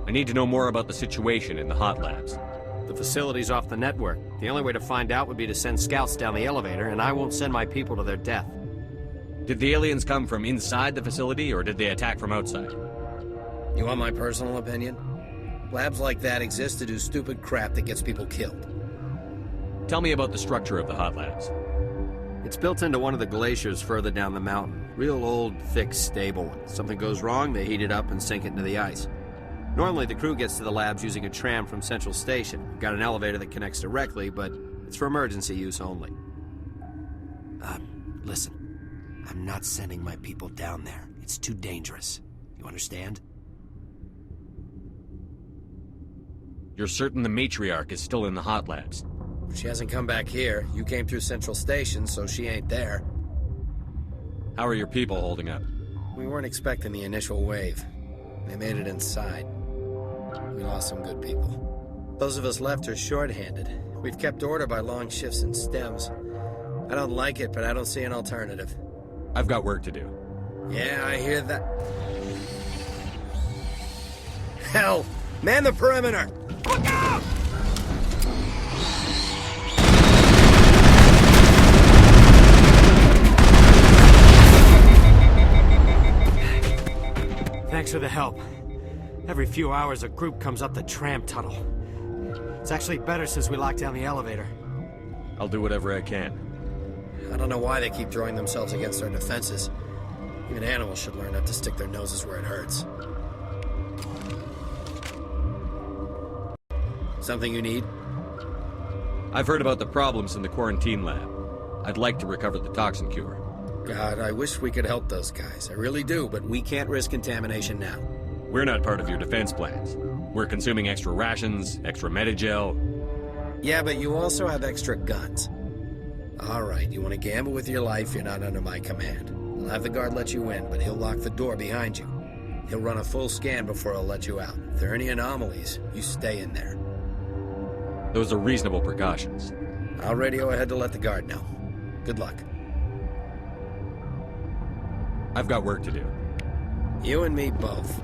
I need to know more about the situation in the hot labs. The facility's off the network. The only way to find out would be to send scouts down the elevator, and I won't send my people to their death. Did the aliens come from inside the facility, or did they attack from outside? You want my personal opinion? Labs like that exist to do stupid crap that gets people killed. Tell me about the structure of the hot labs. It's built into one of the glaciers further down the mountain. Real old, thick, stable one. Something goes wrong, they heat it up and sink it into the ice. Normally, the crew gets to the labs using a tram from Central Station. We've got an elevator that connects directly, but it's for emergency use only. Listen. I'm not sending my people down there. It's too dangerous. You understand? You're certain the matriarch is still in the hot labs? She hasn't come back here. You came through Central Station, so she ain't there. How are your people holding up? We weren't expecting the initial wave. They made it inside. We lost some good people. Those of us left are short-handed. We've kept order by long shifts and stems. I don't like it, but I don't see an alternative. I've got work to do. Yeah, I hear that. Hell! Man the perimeter! Look out! Thanks for the help. Every few hours, a group comes up the tram tunnel. It's actually better since we locked down the elevator. I'll do whatever I can. I don't know why they keep throwing themselves against our defenses. Even animals should learn not to stick their noses where it hurts. Something you need? I've heard about the problems in the quarantine lab. I'd like to recover the toxin cure. God, I wish we could help those guys. I really do, but we can't risk contamination now. We're not part of your defense plans. We're consuming extra rations, extra Medigel. Yeah, but you also have extra guns. All right, you want to gamble with your life, you're not under my command. I'll have the guard let you in, but he'll lock the door behind you. He'll run a full scan before he'll let you out. If there are any anomalies, you stay in there. Those are reasonable precautions. I'll radio ahead to let the guard know. Good luck. I've got work to do. You and me both.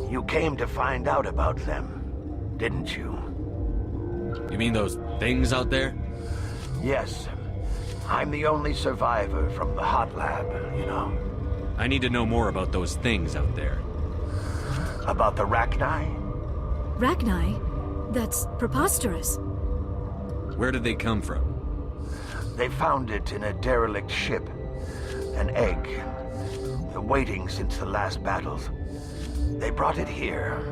You came to find out about them, didn't you? You mean those things out there? Yes. I'm the only survivor from the hot lab, you know. I need to know more about those things out there. About the Rachni? Rachni? That's preposterous. Where did they come from? They found it in a derelict ship. An egg. Waiting since the last battles. They brought it here.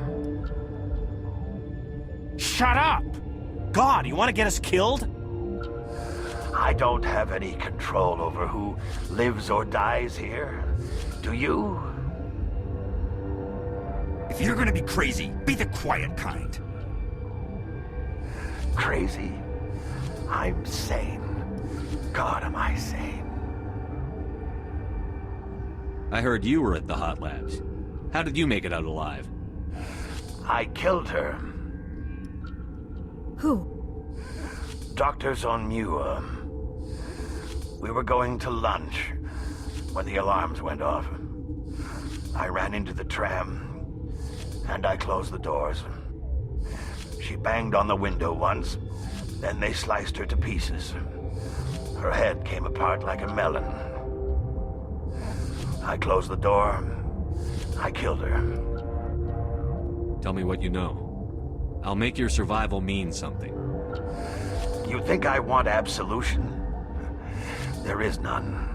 Shut up! God, you want to get us killed? I don't have any control over who lives or dies here. Do you? You If you're gonna be crazy, be the quiet kind. Crazy? I'm sane. God, am I sane. I heard you were at the hot labs. How did you make it out alive? I killed her. Who? Doctors on Muir. We were going to lunch when the alarms went off. I ran into the tram, and I closed the doors. She banged on the window once, then they sliced her to pieces. Her head came apart like a melon. I closed the door. I killed her. Tell me what you know. I'll make your survival mean something. You think I want absolution? There is none.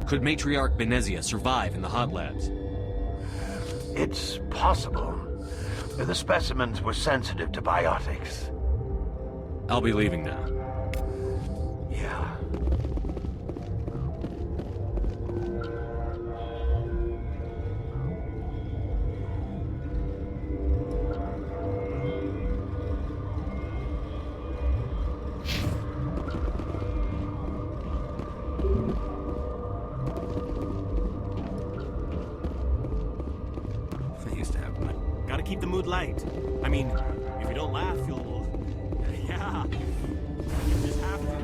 Could matriarch Benezia survive in the hot labs? It's possible. The specimens were sensitive to biotics. I'll be leaving now. Yeah. Gotta keep the mood light. I mean, if you don't laugh, you'll... Yeah. You just have to.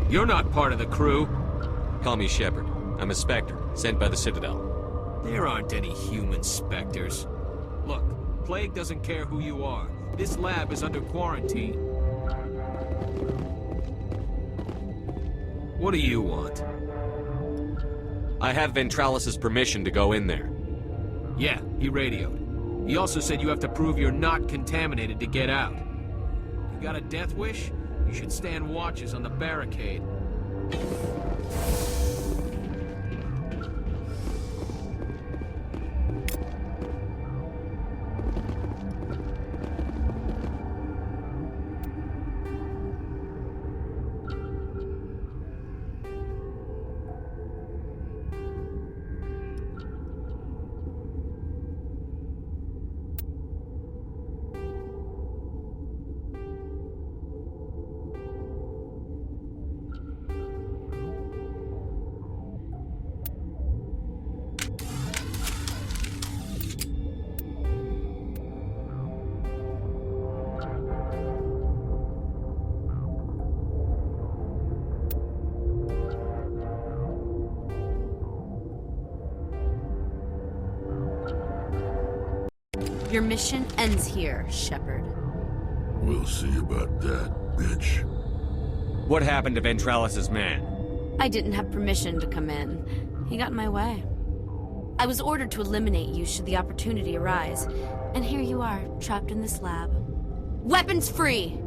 You're not part of the crew. Call me Shepard. I'm a Spectre, sent by the Citadel. There aren't any human Spectres. Look, Plague doesn't care who you are. This lab is under quarantine. What do you want? I have Ventralis's permission to go in there. Yeah, he radioed. He also said you have to prove you're not contaminated to get out. You got a death wish? You should stand watches on the barricade. Your mission ends here, Shepard. We'll see about that, bitch. What happened to Ventralis's man? I didn't have permission to come in. He got in my way. I was ordered to eliminate you should the opportunity arise. And here you are, trapped in this lab. Weapons free!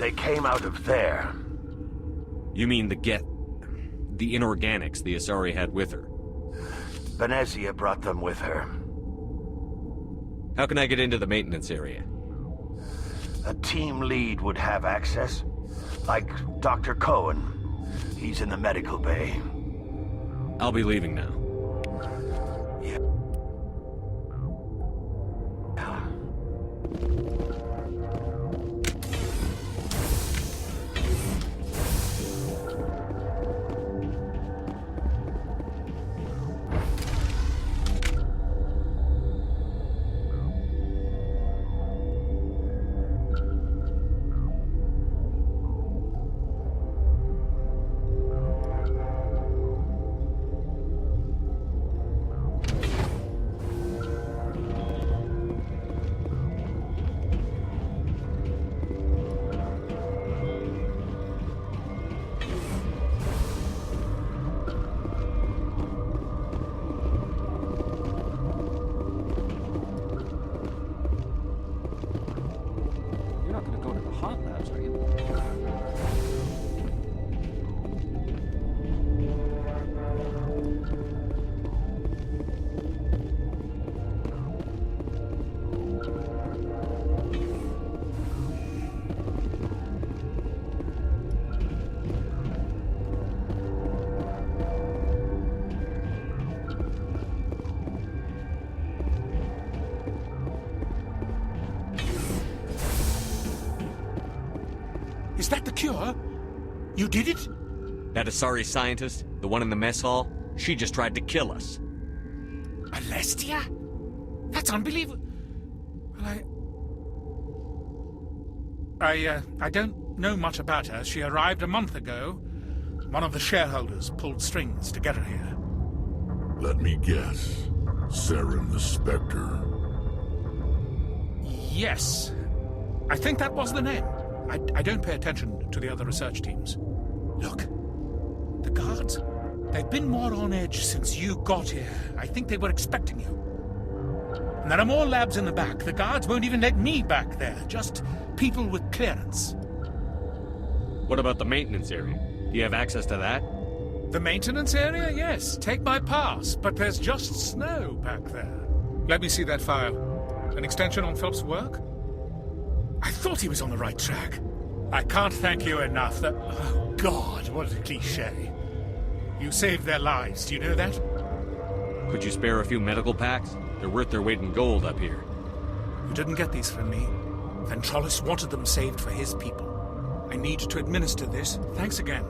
They came out of there. You mean the inorganics the Asari had with her? Benezia brought them with her. How can I get into the maintenance area? A team lead would have access. Like Dr. Cohen. He's in the medical bay. I'll be leaving now. Yeah. Is that the cure? You did it? That Asari scientist, the one in the mess hall, she just tried to kill us. Alestia? That's unbelievable. Well, I don't know much about her. She arrived a month ago. One of the shareholders pulled strings to get her here. Let me guess. Saren the Spectre. Yes. I think that was the name. I don't pay attention to the other research teams. Look, the guards, they've been more on edge since you got here. I think they were expecting you. And there are more labs in the back. The guards won't even let me back there. Just people with clearance. What about the maintenance area? Do you have access to that? The maintenance area? Yes. Take my pass. But there's just snow back there. Let me see that file. An extension on Phelps' work? I thought he was on the right track. I can't thank you enough. Oh, God, what a cliché. You saved their lives, do you know that? Could you spare a few medical packs? They're worth their weight in gold up here. You didn't get these from me. Ventrollis wanted them saved for his people. I need to administer this. Thanks again.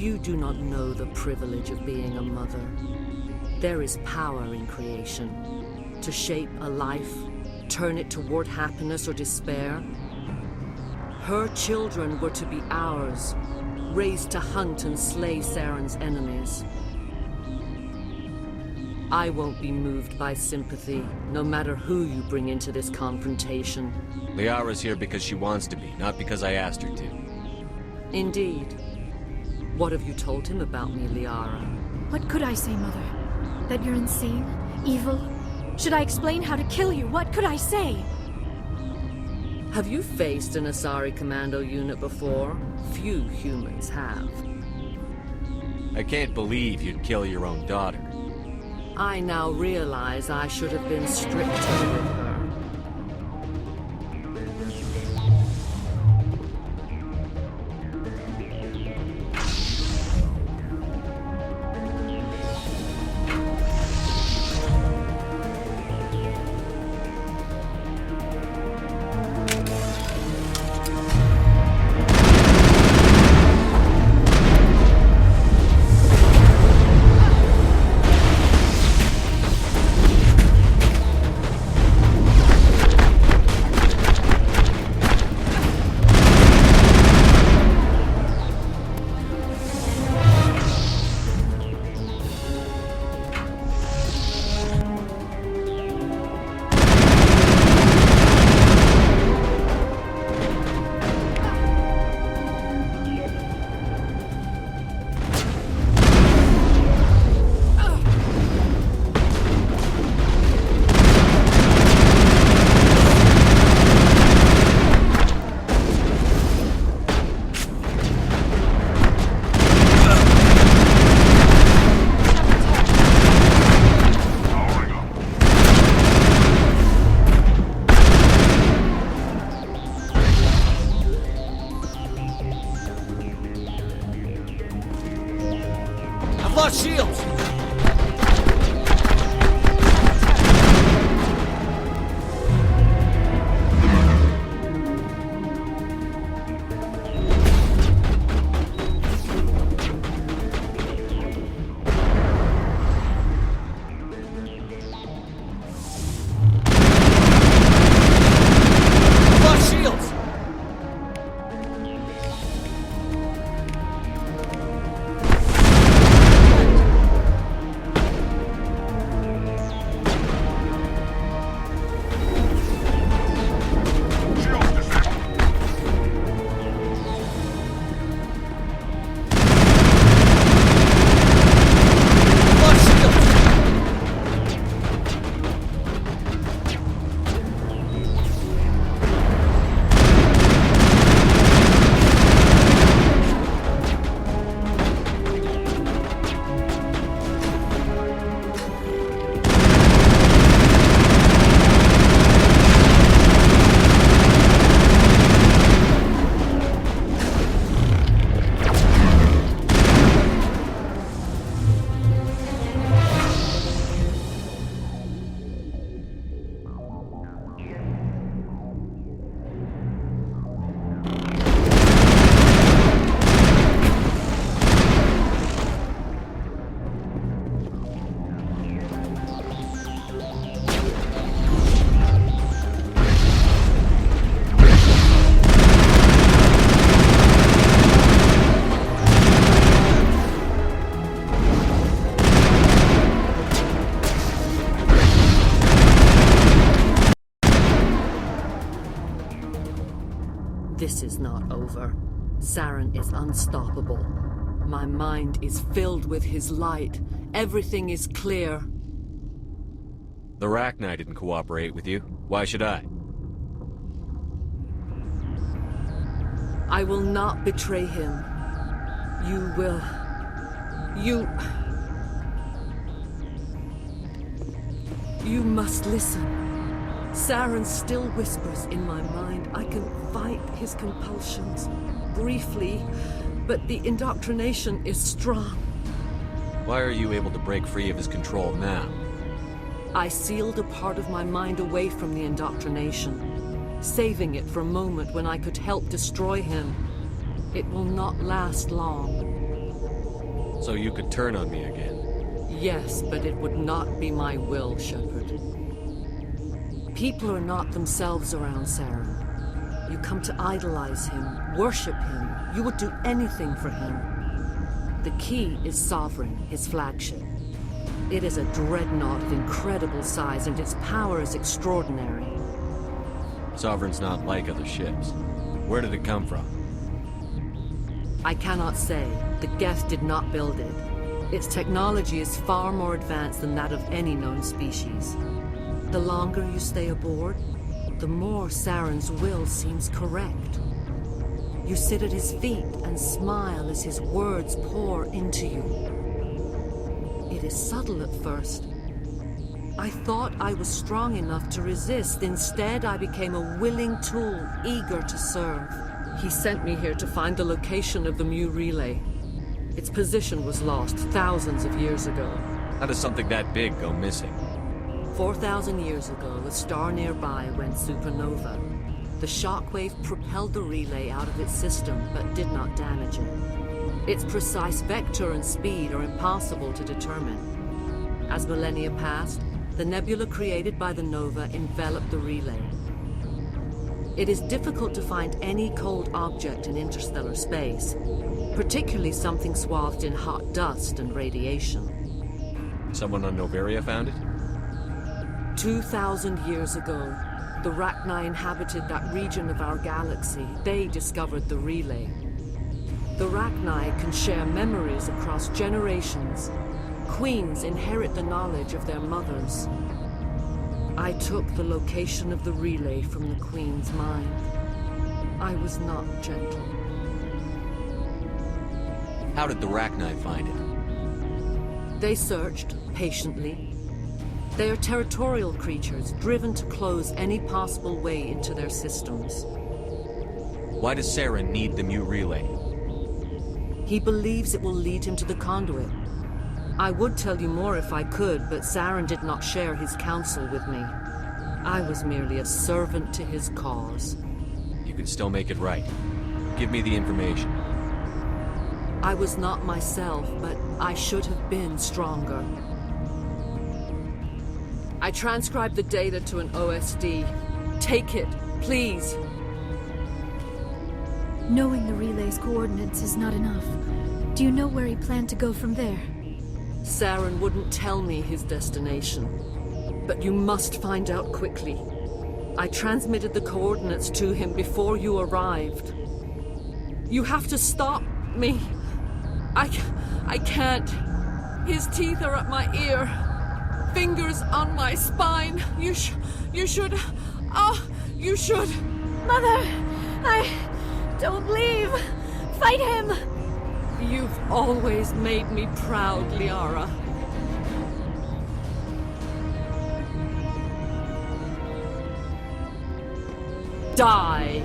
You do not know the privilege of being a mother. There is power in creation. To shape a life, turn it toward happiness or despair. Her children were to be ours, raised to hunt and slay Saren's enemies. I won't be moved by sympathy, no matter who you bring into this confrontation. Liara's here because she wants to be, not because I asked her to. Indeed. What have you told him about me, Liara? What could I say, Mother? That you're insane? Evil? Should I explain how to kill you? What could I say? Have you faced an Asari commando unit before? Few humans have. I can't believe you'd kill your own daughter. I now realize I should have been stricter with her. This is not over. Saren is unstoppable. My mind is filled with his light. Everything is clear. The Rachni didn't cooperate with you. Why should I? I will not betray him. You will... You must listen. Saren still whispers in my mind. I can fight his compulsions. Briefly, but the indoctrination is strong. Why are you able to break free of his control now? I sealed a part of my mind away from the indoctrination, saving it for a moment when I could help destroy him. It will not last long. So you could turn on me again. Yes, but it would not be my will, Shepard. People are not themselves around Saren. You come to idolize him, worship him. You would do anything for him. The key is Sovereign, his flagship. It is a dreadnought of incredible size, and its power is extraordinary. Sovereign's not like other ships. Where did it come from? I cannot say. The Geth did not build it. Its technology is far more advanced than that of any known species. The longer you stay aboard, the more Saren's will seems correct. You sit at his feet and smile as his words pour into you. It is subtle at first. I thought I was strong enough to resist. Instead, I became a willing tool, eager to serve. He sent me here to find the location of the Mu relay. Its position was lost thousands of years ago. How does something that big go missing? 4,000 years ago, a star nearby went supernova. The shockwave propelled the relay out of its system, but did not damage it. Its precise vector and speed are impossible to determine. As millennia passed, the nebula created by the nova enveloped the relay. It is difficult to find any cold object in interstellar space, particularly something swathed in hot dust and radiation. Someone on Noveria found it? 2,000 years ago, the Rachni inhabited that region of our galaxy. They discovered the relay. The Rachni can share memories across generations. Queens inherit the knowledge of their mothers. I took the location of the relay from the Queen's mind. I was not gentle. How did the Rachni find it? They searched, patiently. They are territorial creatures, driven to close any possible way into their systems. Why does Saren need the Mu relay? He believes it will lead him to the conduit. I would tell you more if I could, but Saren did not share his counsel with me. I was merely a servant to his cause. You can still make it right. Give me the information. I was not myself, but I should have been stronger. I transcribed the data to an OSD. Take it, please. Knowing the relay's coordinates is not enough. Do you know where he planned to go from there? Saren wouldn't tell me his destination. But you must find out quickly. I transmitted the coordinates to him before you arrived. You have to stop me. I can't. His teeth are at my ear. Fingers on my spine. You should... Oh, you should... Mother! Don't leave! Fight him! You've always made me proud, Liara. Die!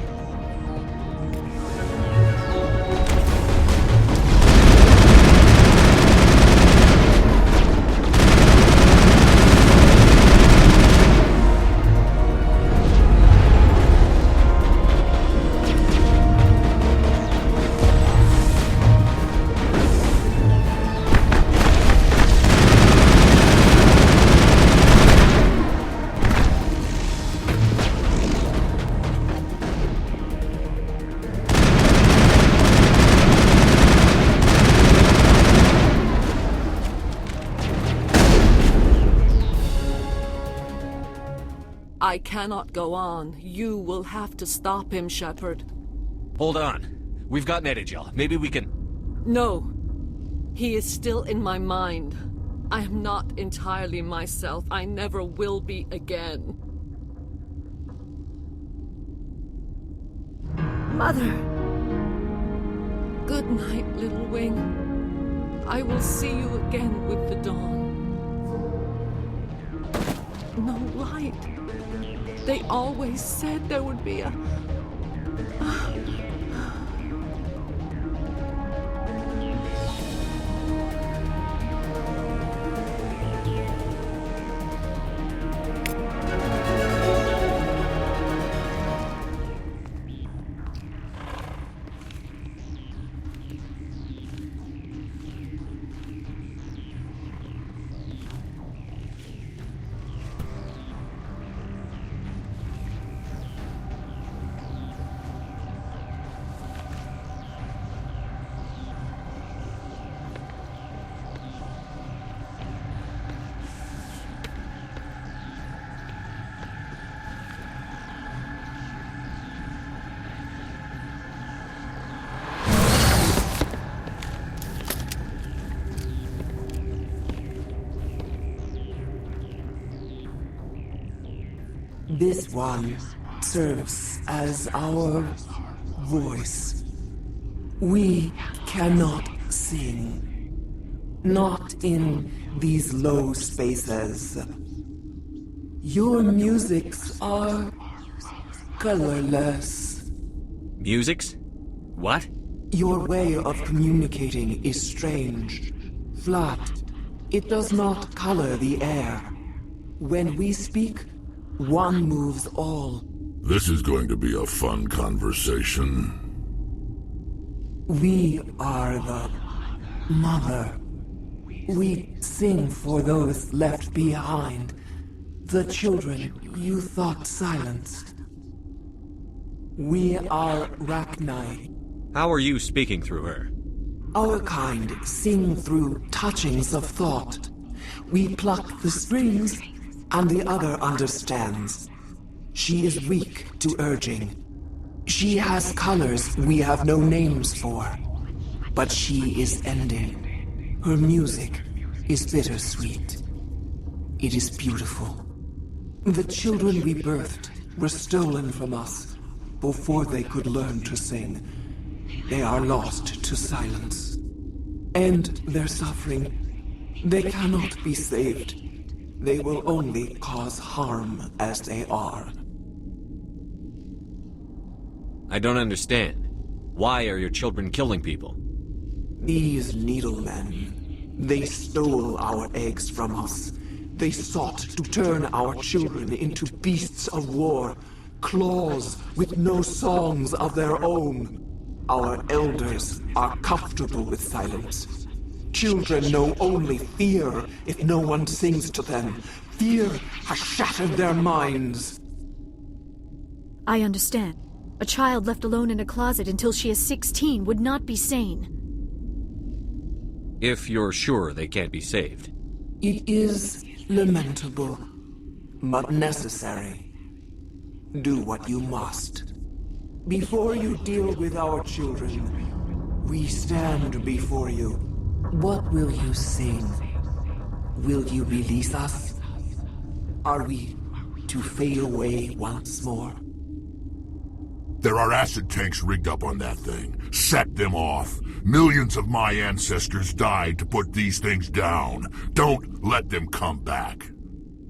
I cannot go on. You will have to stop him, Shepard. Hold on. We've got Netigel. Maybe we can... No. He is still in my mind. I am not entirely myself. I never will be again. Mother! Good night, little wing. I will see you again with the dawn. No light. They always said there would be a... This one serves as our voice. We cannot sing. Not in these low spaces. Your musics are colorless. Musics? What? Your way of communicating is strange. Flat. It does not color the air. When we speak, one moves all. This is going to be a fun conversation. We are the mother. We sing for those left behind. The children you thought silenced. We are Rachni. How are you speaking through her? Our kind sing through touchings of thought. We pluck the strings, and the other understands. She is weak to urging. She has colors we have no names for. But she is ending. Her music is bittersweet. It is beautiful. The children we birthed were stolen from us before they could learn to sing. They are lost to silence. And their suffering, they cannot be saved. They will only cause harm as they are. I don't understand. Why are your children killing people? These needlemen, they stole our eggs from us. They sought to turn our children into beasts of war, claws with no songs of their own. Our elders are comfortable with silence. Children know only fear if no one sings to them. Fear has shattered their minds. I understand. A child left alone in a closet until she is 16 would not be sane. If you're sure they can't be saved. It is lamentable, but necessary. Do what you must. Before you deal with our children, we stand before you. What will you sing? Will you release us? Are we to fade away once more? There are acid tanks rigged up on that thing. Set them off. Millions of my ancestors died to put these things down. Don't let them come back.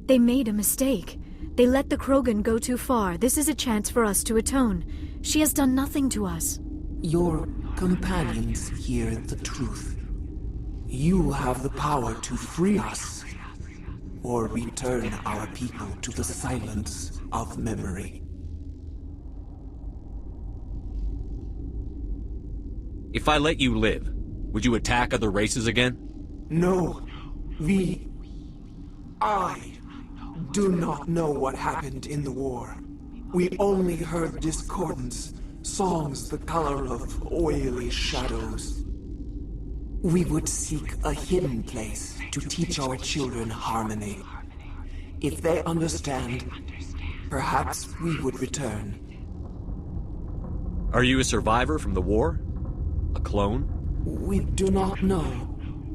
They made a mistake. They let the Krogan go too far. This is a chance for us to atone. She has done nothing to us. Your companions hear the truth. You have the power to free us, or return our people to the silence of memory. If I let you live, would you attack other races again? No. I do not know what happened in the war. We only heard discordance, songs the color of oily shadows. We would seek a hidden place to teach our children harmony. If they understand, perhaps we would return. Are you a survivor from the war? A clone? We do not know.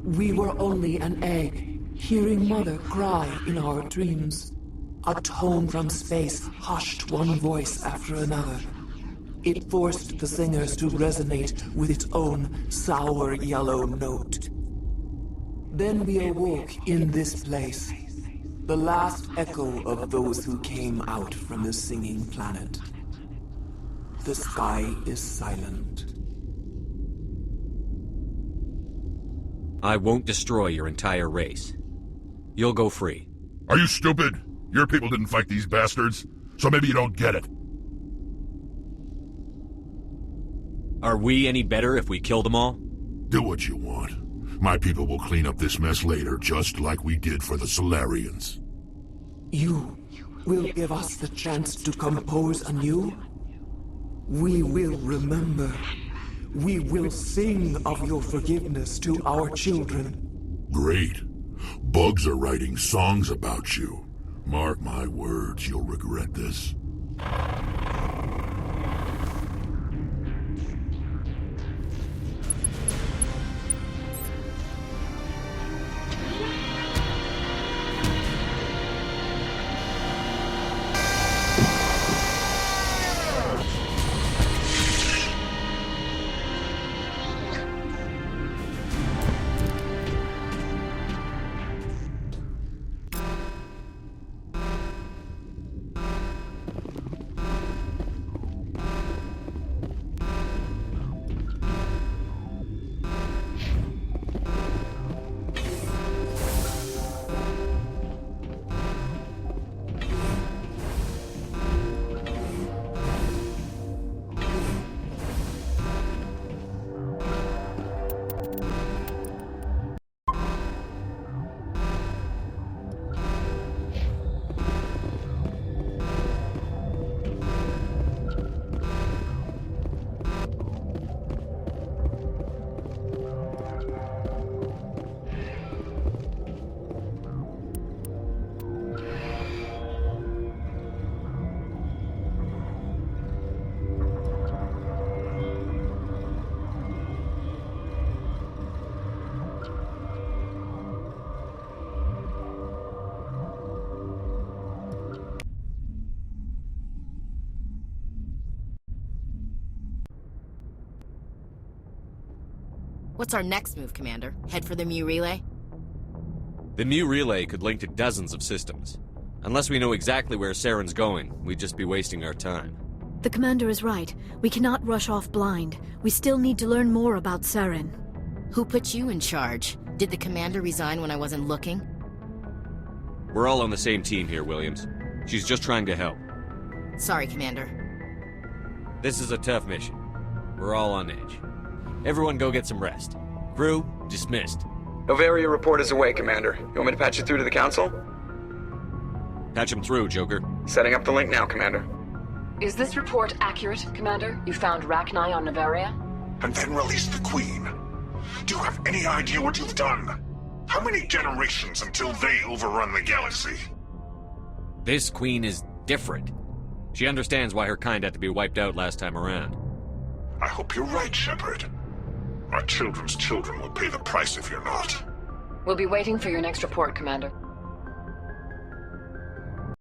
We were only an egg, hearing Mother cry in our dreams. A tone from space hushed one voice after another. It forced the singers to resonate with its own sour yellow note. Then we awoke in this place, the last echo of those who came out from the singing planet. The sky is silent. I won't destroy your entire race. You'll go free. Are you stupid? Your people didn't fight these bastards, so maybe you don't get it. Are we any better if we kill them all? Do what you want. My people will clean up this mess later, just like we did for the Solarians. You will give us the chance to compose anew? We will remember. We will sing of your forgiveness to our children. Great. Bugs are writing songs about you. Mark my words, you'll regret this. What's our next move, Commander? Head for the Mu relay? The Mu relay could link to dozens of systems. Unless we know exactly where Saren's going, we'd just be wasting our time. The Commander is right. We cannot rush off blind. We still need to learn more about Saren. Who put you in charge? Did the Commander resign when I wasn't looking? We're all on the same team here, Williams. She's just trying to help. Sorry, Commander. This is a tough mission. We're all on edge. Everyone go get some rest. Crew, dismissed. Noveria report is away, Commander. You want me to patch you through to the Council? Patch him through, Joker. Setting up the link now, Commander. Is this report accurate, Commander? You found Rachni on Noveria? And then released the Queen. Do you have any idea what you've done? How many generations until they overrun the galaxy? This Queen is different. She understands why her kind had to be wiped out last time around. I hope you're right, Shepard. Our children's children will pay the price if you're not. We'll be waiting for your next report, Commander.